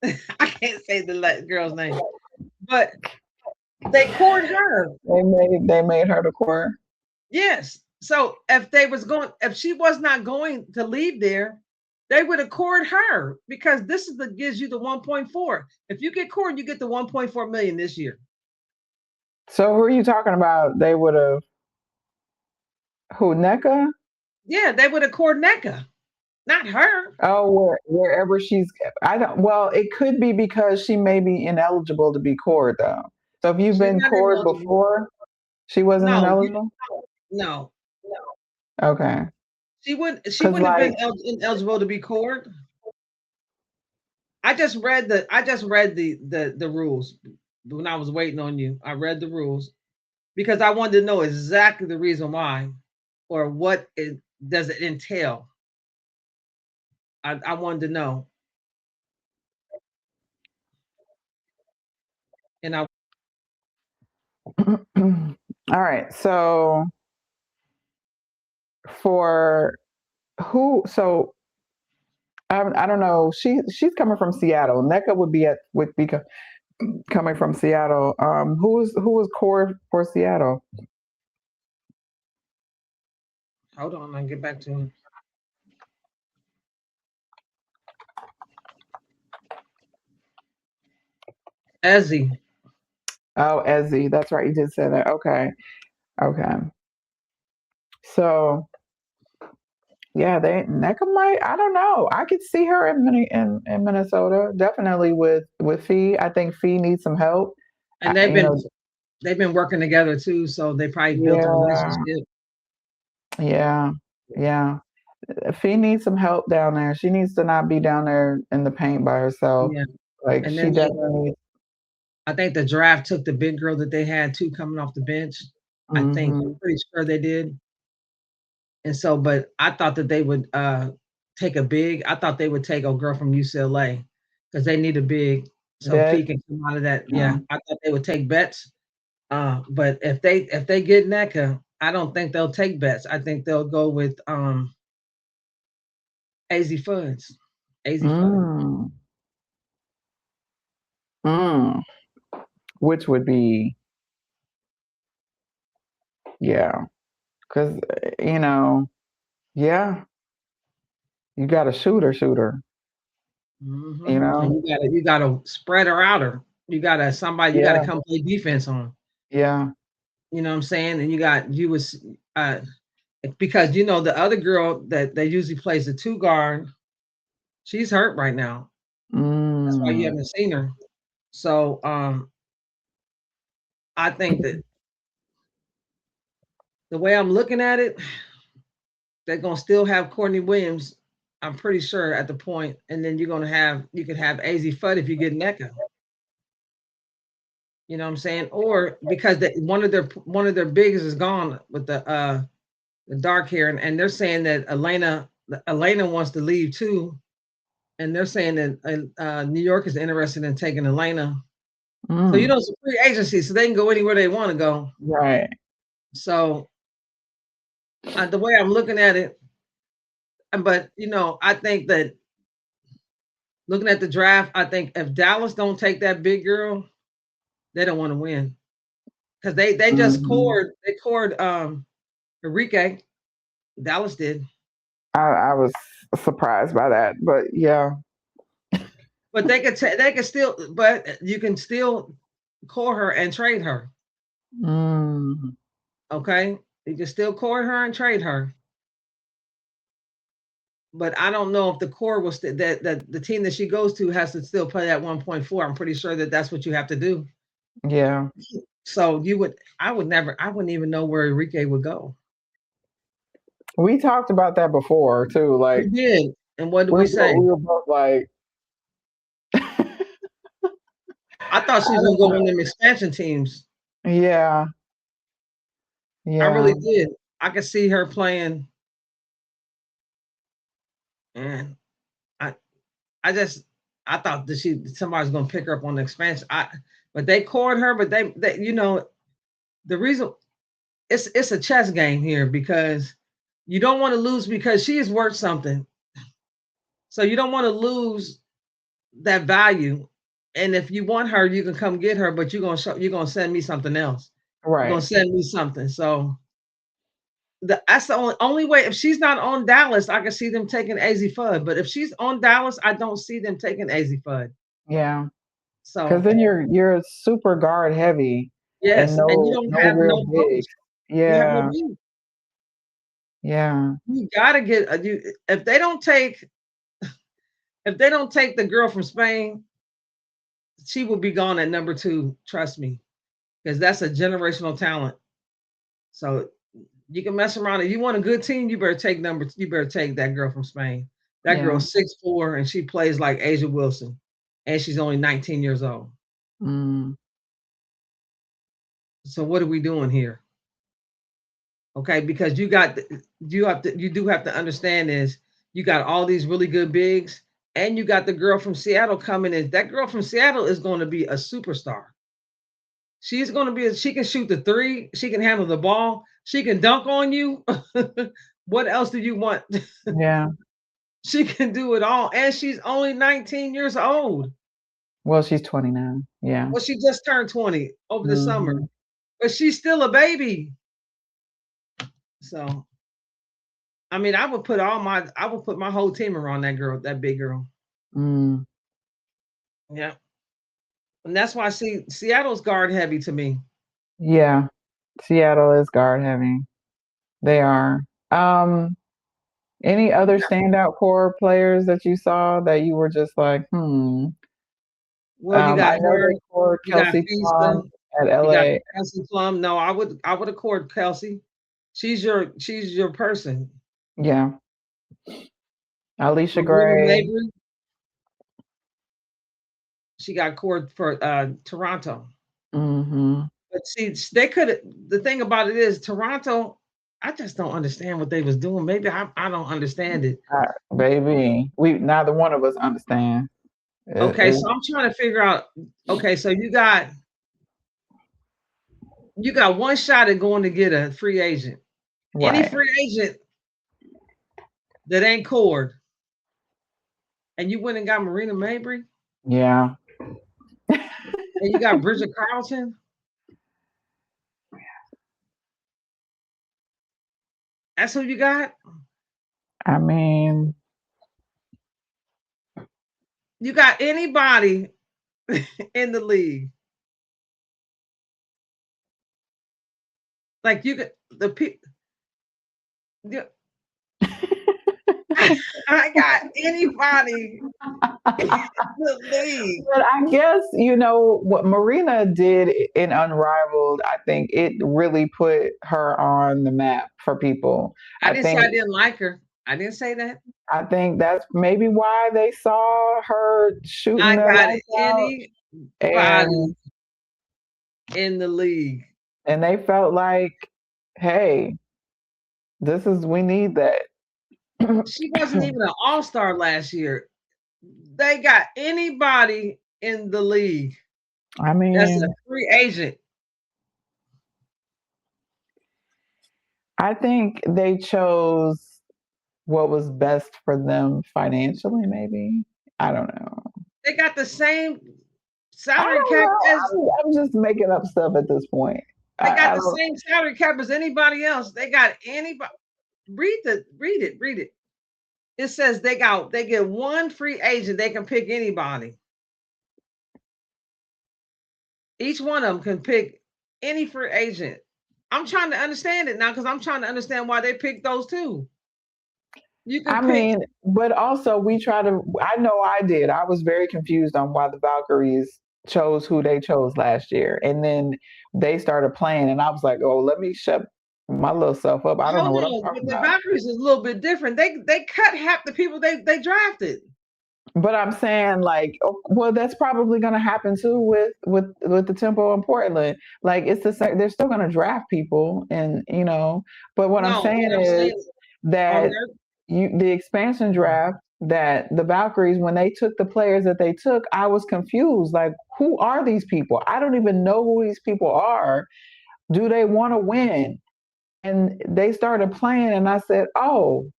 I can't say the girl's name, but they cored her. They made her the core. Yes. So if she was not going to leave there, they would have cored her because this is gives you the 1.4. If you get cored, you get the 1.4 million this year. So who are you talking about? They would have who NECA? Yeah, they would have cored NECA, not her. Oh, wherever she's. I don't. Well, it could be because she may be ineligible to be cored though. So if you've been cored before, she wasn't ineligible. No. Okay. She wouldn't have been ineligible to be cored. I just read the rules when I was waiting on you. I read the rules because I wanted to know exactly the reason why or what does it entail. I wanted to know. And all right. So for who? So I don't know. She's coming from Seattle. NECA would be coming from Seattle. Who was core for Seattle? Hold on, I'll get back to him. Ezzy. Oh, Ezzy. That's right. You did say that. Okay. So yeah, NECA might. I don't know. I could see her in Minnesota. Definitely with Fee. I think Fee needs some help. And they've been working together too, so they probably built a relationship. Yeah. Fee needs some help down there. She needs to not be down there in the paint by herself. Yeah. Like And she then definitely. I think the draft took the big girl that they had too coming off the bench. I think I'm pretty sure they did. And so, but I thought that they would take a big. I thought they would take a girl from UCLA because they need a big. So Fee can come out of that. Yeah, I thought they would take Betts. But if they get NECA, I don't think they'll take Betts. I think they'll go with AZ Fuds. AZ Fuds. Which would be, yeah, because yeah, you got a shooter. Mm-hmm. And you gotta spread her out. You gotta come play defense on. Yeah. You know what I'm saying? And you was because the other girl that usually plays the 2 guard, she's hurt right now. That's why you haven't seen her. So I think that the way I'm looking at it, they're gonna still have Courtney Williams, I'm pretty sure, at the point, and then you could have AZ Fudd if you get NECA. You know what I'm saying? Or because one of their biggest is gone with the dark hair, and they're saying that Elena wants to leave too, and they're saying that New York is interested in taking Elena. So it's a free agency, so they can go anywhere they want to go. Right. So the way I'm looking at it, but I think that looking at the draft, I think if Dallas don't take that big girl, they don't want to win because they just cored Enrique. Dallas did. I was surprised by that, but yeah. But they could still, but you can still core her and trade her. Okay, you can still core her and trade her. But I don't know if the core was that the team that she goes to has to still play at 1.4. I'm pretty sure that's what you have to do. Yeah. So I wouldn't even know where Enrique would go. We talked about that before too. Like we did, and what did we say? We were both like, I thought she was gonna go on them expansion teams. Yeah. I really did. I could see her playing, and I thought that somebody's gonna pick her up on the expansion. But they cored her, but they the reason it's a chess game here because you don't want to lose because she is worth something. So you don't want to lose that value. And if you want her, you can come get her, but you're gonna send me something else. Right. You're gonna send me something. So that's the only way. If she's not on Dallas, I can see them taking AZ Fudd. But if she's on Dallas, I don't see them taking AZ Fudd. Yeah. So because then you're super guard heavy. Yes, and you don't have no big. Yeah. Yeah. You gotta get if they don't take the girl from Spain, she will be gone at number 2. Trust me, because that's a generational talent. So you can mess around. If you want a good team, you better take that girl from Spain. That girl's 6'4" and she plays like Asia Wilson, and she's only 19 years old. So what are we doing here? Okay, because you do have to understand is you got all these really good bigs, and you got the girl from Seattle coming in. That girl from Seattle is going to be a superstar. She's going to be. She can shoot the 3. She can handle the ball. She can dunk on you. What else do you want? Yeah. She can do it all, and she's only 19 years old. Well, she's 29. Yeah. Well, she just turned 20 over the summer, but she's still a baby. So, I mean, I would put my whole team around that girl, that big girl. Yeah. And that's why I see Seattle's guard heavy to me. Yeah. Seattle is guard heavy. They are. Any other standout core players that you saw that you were just like, Well, you got her. You Kelsey Plum at LA. Kelsey Plum. No, I would accord Kelsey. She's your person. Yeah. Alicia Marina Gray. Mabry, she got court for Toronto. Mm-hmm. But see, they could. The thing about it is, Toronto. I just don't understand what they was doing. Maybe I don't understand it. Baby, we neither one of us understand. Okay, so I'm trying to figure out. Okay, so you got one shot at going to get a free agent. Any right. free agent that ain't cord, and you went and got Marina Mabry, Yeah. and you got Bridget Carlton. That's who you got. I mean, You got anybody in the league? Like you could the people. I got anybody in the league. but I guess you know what Marina did in Unrivaled. I think it really put her on the map for people. I I didn't say think I didn't like her. I didn't say that. I think that's maybe why they saw her shooting I their got lights out, anybody in the league. and they felt like, hey, we need that. She wasn't even an all-star last year. They got anybody in the league. I That's a mean, free agent. I think they chose what was best for them financially, maybe. I don't know. They got the same I salary don't cap as know. I'm just making up stuff at this point. they got I the don't. same salary cap as anybody else. They got anybody. Read it. It says they get one free agent. They can pick anybody. Each one of them can pick any free agent. I'm trying to understand it now because I'm trying to understand why they picked those two. You I can pick. mean, but also we try to. I know I did. I was very confused on why the Valkyries chose who they chose last year, and then they started playing, and I was like, "Oh, let me shut my little self up. I don't know Hold what I'm on, but talking the about." Valkyries is a little bit different. They cut half the people they drafted. But I'm saying, like, well, that's probably going to happen too with the Tempo in Portland. Like, it's the same. They're still going to draft people, and you know. But what I'm No, saying what I'm is saying on that the expansion draft that the Valkyries, when they took the players that they took, I was confused. Like, who are these people? I don't even know who these people are. Do they want to win? And they started playing, and I said, "Oh,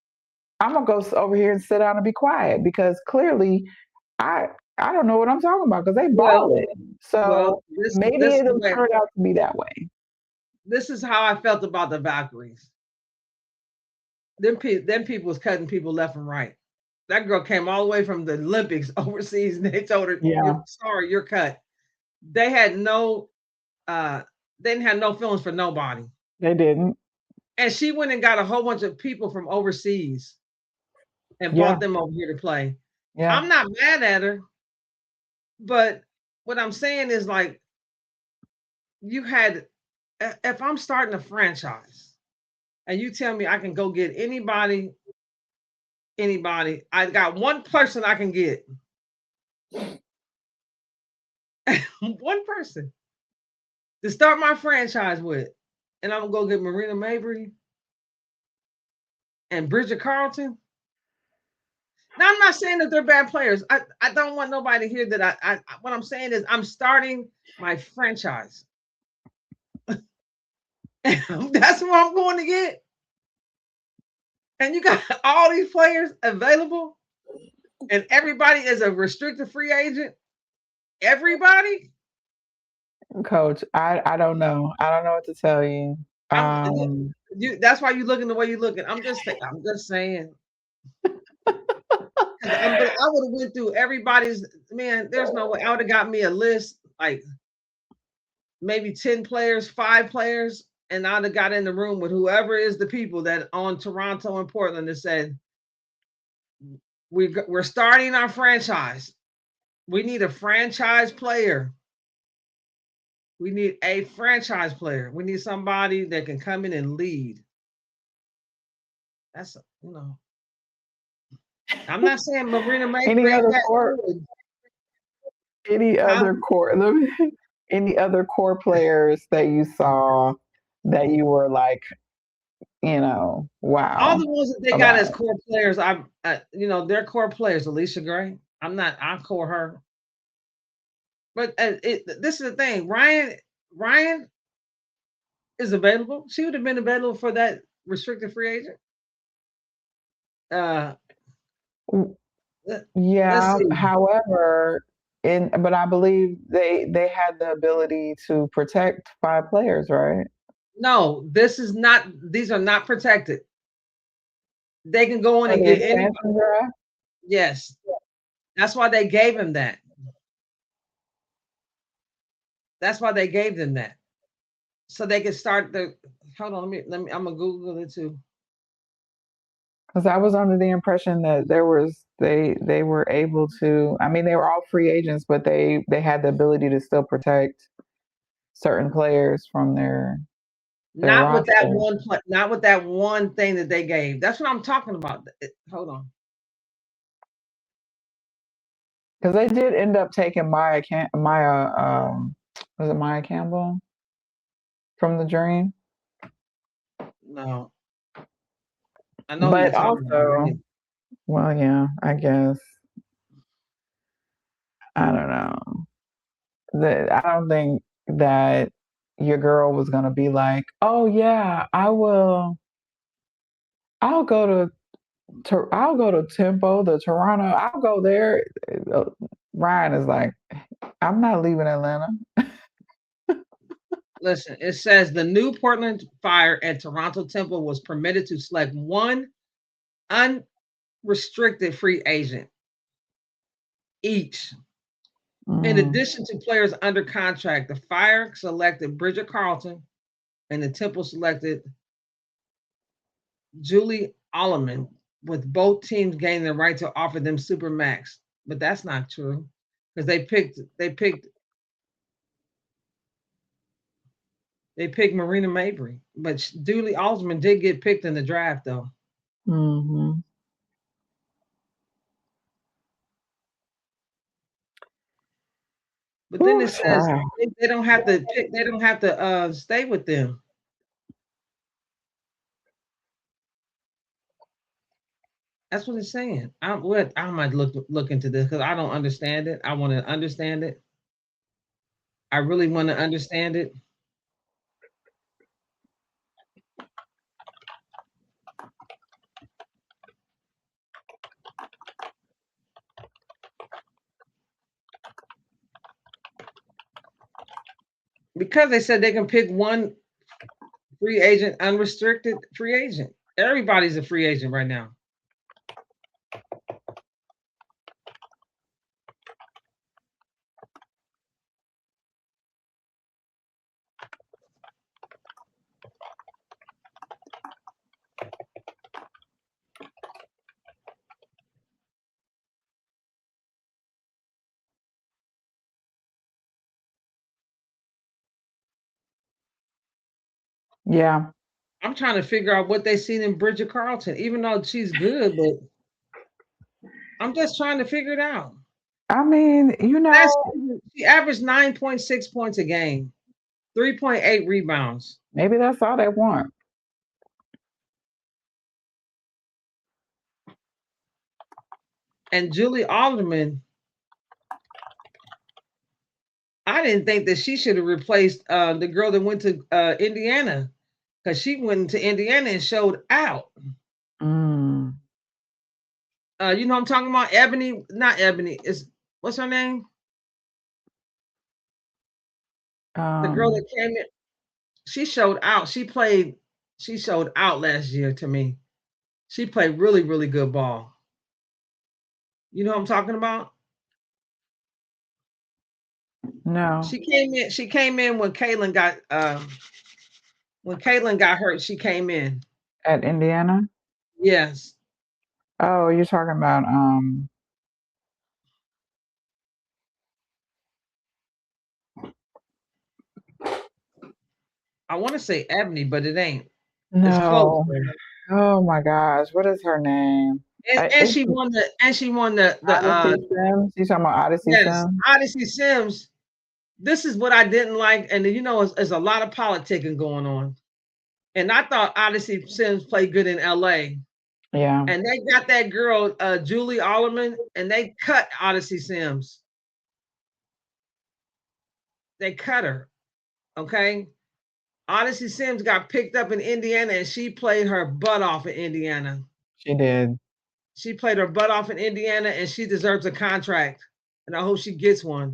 I'm gonna go over here and sit down and be quiet because clearly I I don't know what I'm talking about because they well, balling. So maybe this it'll turn out to be that way." this is how I felt about the Valkyries. Them people was cutting people left and right. That girl came all the way from the Olympics overseas, and they told her, Yeah, you're cut." They had no, they didn't have no feelings for nobody, they didn't. and she went and got a whole bunch of people from overseas and Yeah, brought them over here to play. yeah. I'm not mad at her, but what I'm saying is like you had, if I'm starting a franchise and you tell me I can go get anybody, I got one person I can get, one person to start my franchise with, and I'm gonna go get Marina Mabry and Bridget Carlton. Now I'm not saying that they're bad players. I don't want nobody to hear that I what I'm saying is I'm starting my franchise. That's what I'm going to get. And you got all these players available, and everybody is a restricted free agent. Everybody. Coach, I don't know. I don't know what to tell you. I'm that's why you're looking the way you're looking. I'm just saying. Because I would have went through everybody's, man. There's no way I would have got me a list like maybe 10 players, 5 players, and I'd have got in the room with whoever is the people that on Toronto and Portland that said we're starting our franchise. We need a franchise player. We need a franchise player. We need somebody that can come in and lead. That's I'm not saying Marina Mabry Any ain't other that core? good. Any other core? Any other core players that you saw that you were like, All wow the ones that they got about as it? core players, they're core players. Alicia Gray, I core her. But this is the thing. Ryan is available. She would have been available for that restricted free agent. Uh, let, us Yeah. see. However, but I believe they had the ability to protect 5 players, right? No, this is not. These are not protected. They can go in For and the get anybody. expansion draft. Yes, that's why they gave him that. That's why they gave them that, so they can start the. Hold on, let me. I'm gonna Google it too. Because I was under the impression that they were able to. I mean, they were all free agents, but they had the ability to still protect certain players from their Not with that roster. not with that one thing that they gave. That's what I'm talking about. Hold on. Because they did end up taking was it Maya Campbell from the Dream? No, I know who you're But talking about. also, well, yeah, I guess I don't know. I don't think that your girl was gonna be like, oh yeah, I will. I'll go I'll go to Tempo, the Toronto. I'll go there. Ryan is like, I'm not leaving Atlanta. Listen, it says the new Portland Fire and Toronto Temple was permitted to select one unrestricted free agent each. In Mm, addition to players under contract, the Fire selected Bridget Carlton and the Temple selected Julie Alleman, with both teams gaining the right to offer them super max. But that's not true because they picked Marina Mabry, but Julie Alderman did get picked in the draft though. hmm But then Ooh, it says child. they don't have to pick. They don't have to stay with them. That's what it's saying. I might look into this because I don't understand it. I want to understand it. I really want to understand it because they said they can pick one free agent, unrestricted free agent. Everybody's a free agent right now. Yeah. I'm trying to figure out what they seen in Bridget Carlton, even though she's good, but I'm just trying to figure it out. I mean, Last season, she averaged 9.6 points a game, 3.8 rebounds. maybe that's all they want. And Julie Alderman, I didn't think that she should have replaced the girl that went to Indiana because she went to Indiana and showed out. Mm, You know what I'm talking about? Ebony, not Ebony. Is what's her name? The girl um, that came in. She showed out. She showed out last year to me. She played really, really good ball. You know what I'm talking about? no. She came in when Caitlin got hurt. She came in. At Indiana? Yes. Oh, you're talking about I want to say Ebony, but it ain't. It's close. no. Oh my gosh, what is her name? And she won the Odyssey Sims. You talking about Odyssey yes, Sims? Odyssey Sims. This is what I didn't like, and there's a lot of politicking going on. And I thought Odyssey Sims played good in LA. Yeah. And they got that girl, Julie Alderman, and they cut Odyssey Sims. They cut her. Okay. Odyssey Sims got picked up in Indiana and she played her butt off in Indiana. She did. She played her butt off in Indiana and she deserves a contract. And I hope she gets one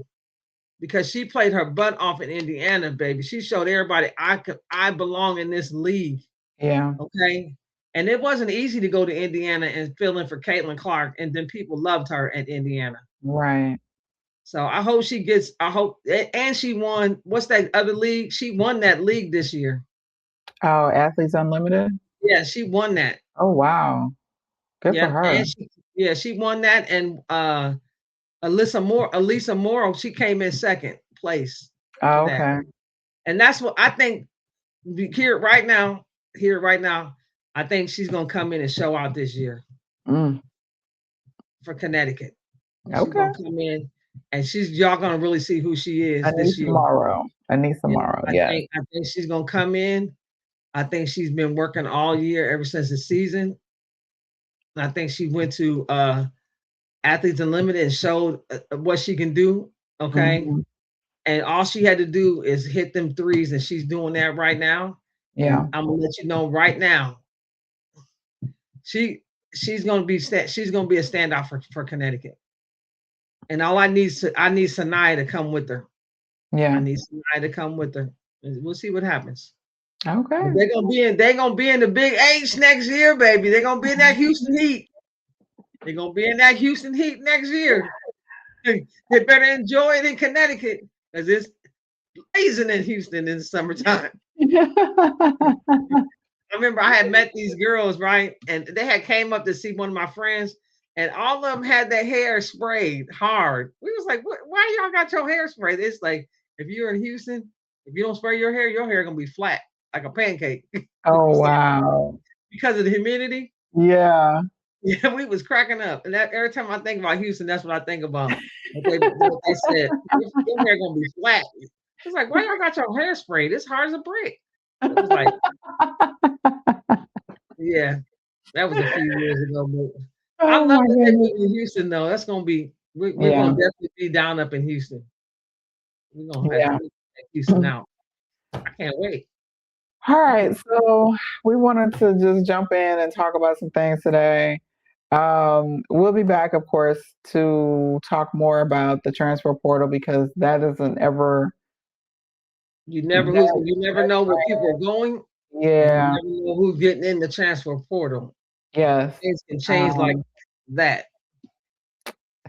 because she played her butt off in Indiana, baby. She showed everybody I belong in this league. Yeah. Okay. And it wasn't easy to go to Indiana and fill in for Caitlin Clark. And then people loved her at Indiana. Right. So I hope she gets, and she won, what's that other league? She won that league this year. Oh, Athletes Unlimited? Yeah, she won that. Oh, wow. Good for her. And she won that. And Elisa Morrow, she came in second place. Oh, okay. And that's what I think here right now, I think she's going to come in and show out this year for Connecticut. Okay. She's going to come in and y'all going to really see who she is this year. Anissa Morrow. Yeah. I think she's going to come in. I think she's been working all year ever since the season. I think she went to Athletes Unlimited and showed what she can do. Okay. Mm-hmm. And all she had to do is hit them threes, and she's doing that right now. Yeah. And I'm gonna let you know right now. She's gonna be a standout for Connecticut. And all I need Sanaya to come with her. Yeah. I need Sanaya to come with her. We'll see what happens. Okay. They're gonna be in the Big H next year, baby. They're gonna be in that Houston Heat. They're gonna be in that Houston Heat next year. They better enjoy it in Connecticut because it's blazing in Houston in the summertime. I remember I had met these girls, right? And they had came up to see one of my friends, and all of them had their hair sprayed hard. We was like, why y'all got your hair sprayed? It's like, if you're in Houston, if you don't spray your hair gonna be flat like a pancake. Oh, wow. Because of the humidity. Yeah. Yeah, we was cracking up. And that every time I think about Houston, that's what I think about. What they said, your hair gonna be flat. It's like, why y'all got your hair sprayed? It's hard as a brick. It was like, yeah, that was a few years ago. But I love that they moved to Houston, though. That's gonna be, we're gonna definitely be down up in Houston. We're gonna have to check Houston out. I can't wait. All right, so we wanted to just jump in and talk about some things today. We'll be back, of course, to talk more about the transfer portal because that is an ever. You never know where people are going. Yeah. You never know who's getting in the transfer portal. Yes. Things can change like that.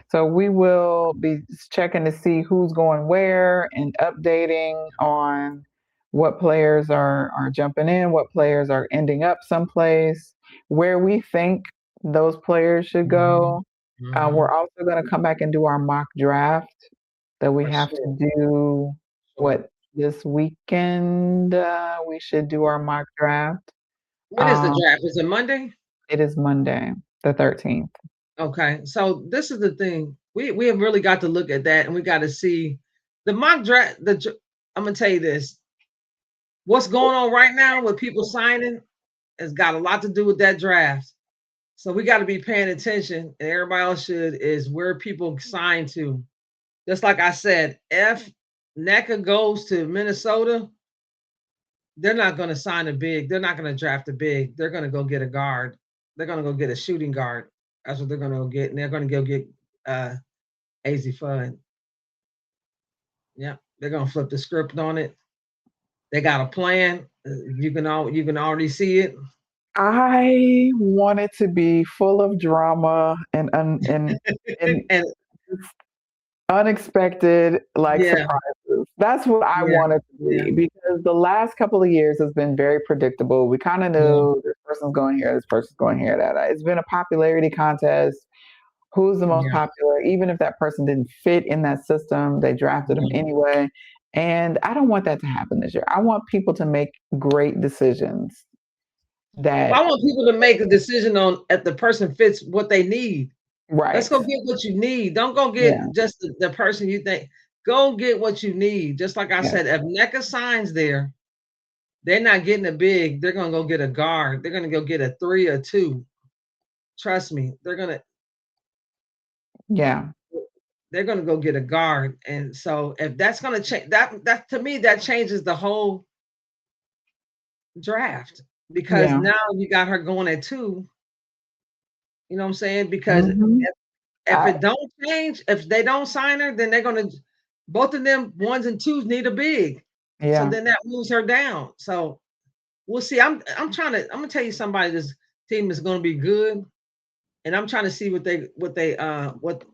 So we will be checking to see who's going where and updating on what players are jumping in, what players are ending up someplace, where we think those players should go. Mm-hmm. We're also going to come back and do our mock draft that we have to do this weekend. We should do our mock draft. When is the draft? Is it Monday? It is Monday, the 13th. Okay, so this is the thing. We have really got to look at that, and we got to see the mock draft. I'm gonna tell you this. What's going on right now with people signing has got a lot to do with that draft. So we got to be paying attention, and everybody else should, is where people sign to. Just like I said, if NECA goes to Minnesota, they're not going to sign a big. They're not going to draft a big. They're going to go get a guard. They're going to go get a shooting guard. That's what they're going to go get. And they're going to go get AZ Fudd. Yeah, they're going to flip the script on it. They got a plan. You can already see it. I want it to be full of drama and unexpected surprises. That's what I want it to be, because the last couple of years has been very predictable. We kind of knew this person's going here, this person's going here. It's been a popularity contest. Who's the most popular? Even if that person didn't fit in that system, they drafted them anyway. And I don't want that to happen this year. I want people to make great decisions. that I want people to make a decision on if the person fits what they need. Let's right. go get what you need. Don't go Yeah. get just the person you think. Go get what you need. Just like I Yeah. said, if NECA signs there, they're not getting a big. They're gonna go get a guard. They're gonna go get a 3 or 2. Trust me, Yeah. they're gonna go get a guard. And so if that's gonna change, that to me that changes the whole draft because Yeah. now you got her going at 2. You know what I'm saying? Because Hmm. if it don't change, if they don't sign her, then they're gonna both of them 1s and 2s need a big. So Yeah. then that moves her down. So we'll see. I'm gonna tell you somebody this team is gonna be good. And I'm trying to see what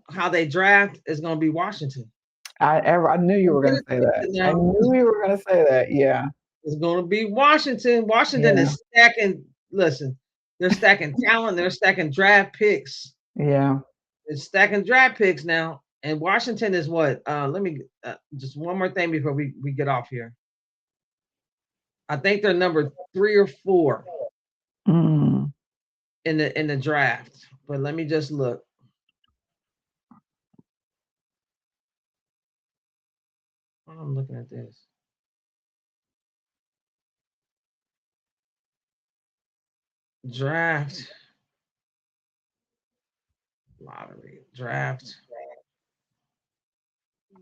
how they draft is gonna be Washington. I knew you were going to say that. I Now knew you were going to say that. Yeah. it's gonna be Washington. Washington Yeah. is stacking, listen, they're stacking talent, they're stacking draft picks. Yeah. It's stacking draft picks now. And Washington is what? Let me just one more thing before we get off here. I think they're number 3 or 4 Mm. in the draft. But let me just look. I'm looking at this. Draft lottery draft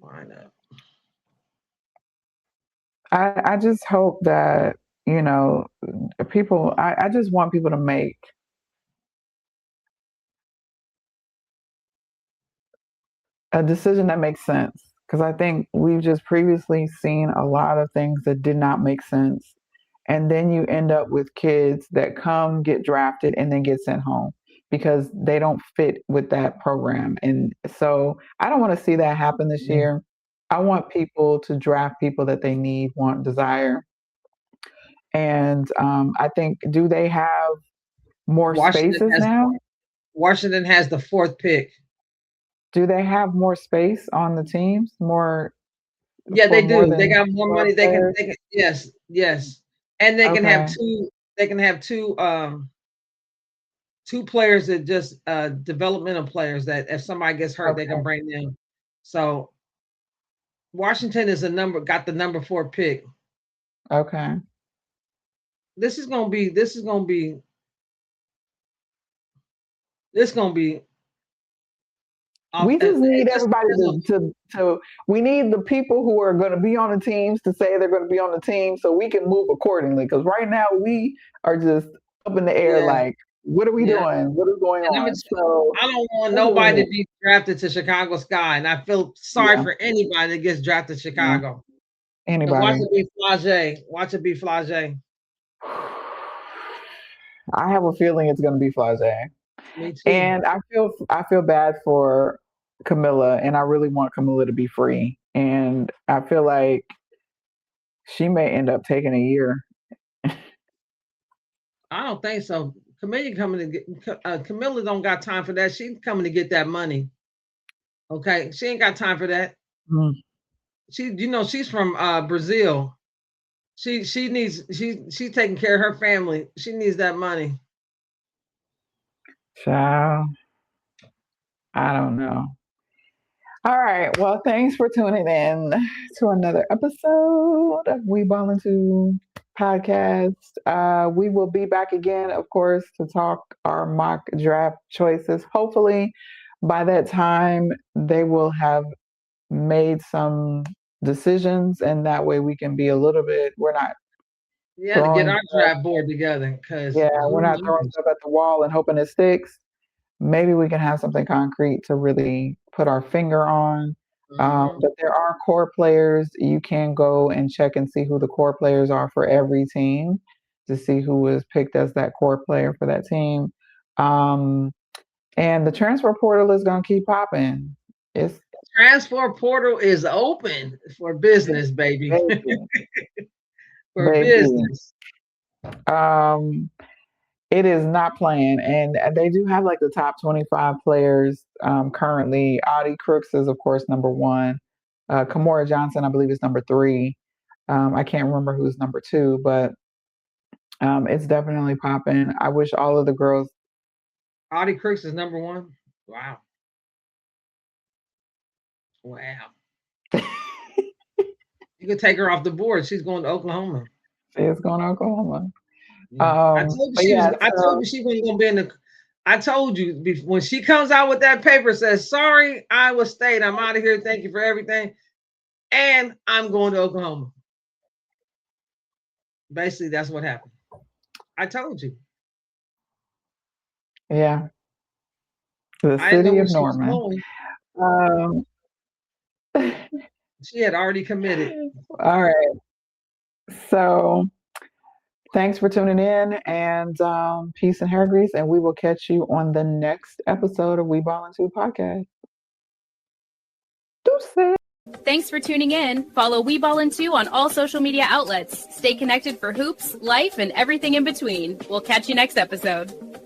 lineup. I just hope that, you know, people, I just want people to make a decision that makes sense. Because I think we've just previously seen a lot of things that did not make sense. And then you end up with kids that come get drafted and then get sent home because they don't fit with that program. And so I don't want to see that happen this Yeah. year. I want people to draft people that they need, want, desire. And I think, do they have more Washington spaces has now? Washington has the 4th pick. Do they have more space on the teams? More Yeah, for they more do. They than got more 12 money. players? They can yes, yes. And they can have Okay. two two players that just developmental players that if somebody gets hurt, they can Okay. bring them. So Washington is got the number 4 pick. Okay. This is gonna be this is gonna be this is gonna be off We just need it just everybody depends on to we need the people who are going to be on the teams to say they're going to be on the team so we can move accordingly. Because right now we are just up in the air, yeah, like, what are we yeah. doing? What is going And on? So I don't want that's what we nobody need. to be drafted to Chicago Sky, and I feel sorry Yeah. for anybody that gets drafted to Yeah. Chicago. Because watch Anybody. it be Flage. Watch it be Flage. I have a feeling it's going to be Flage. Me too. And I feel bad for Camilla, and I really want Camilla to be free. And I feel like she may end up taking a year. I don't think so. Camilla don't got time for that. She's coming to get that money. Okay, she ain't got time for that. Mm. She's from Brazil. She's taking care of her family. She needs that money. Child, I don't know. All right. Well, thanks for tuning in to another episode of We Ball Into podcast. We will be back again, of course, to talk our mock draft choices. Hopefully, by that time, they will have made some decisions, and that way we can be a little bit. We're not Yeah, to get throwing our stuff. draft board together because Yeah, we're who not throwing knows? stuff at the wall and hoping it sticks. Maybe we can have something concrete to really put our finger on. Mhm. But there are core players. You can go and check and see who the core players are for every team to see who was picked as that core player for that team. Um, and the transfer portal is going to keep popping. It's Transfer portal is open for business, baby. baby, For baby. business. Um, It is not playing, and they do have like the top 25 players currently. Audie Crooks is, of course, number one. Kamora Johnson, I believe, is number three. I can't remember who's number two, but It's definitely popping. I wish all of the girls. Audie Crooks is number 1. Wow. You could take her off the board. She's going to Oklahoma. She is going to Oklahoma. Yeah. I told you I told you she wasn't going to be in the. I told you when she comes out with that paper says, "Sorry, Iowa State, I'm out of here. Thank you for everything, and I'm going to Oklahoma." Basically, that's what happened. I told you. Yeah. The city of Norman. She had already committed. All right. So thanks for tuning in, and peace and hair grease, and we will catch you on the next episode of We Ballin' 2 podcast. Deuces. Thanks for tuning in. Follow We Ballin' 2 on all social media outlets. Stay connected for hoops, life, and everything in between. We'll catch you next episode.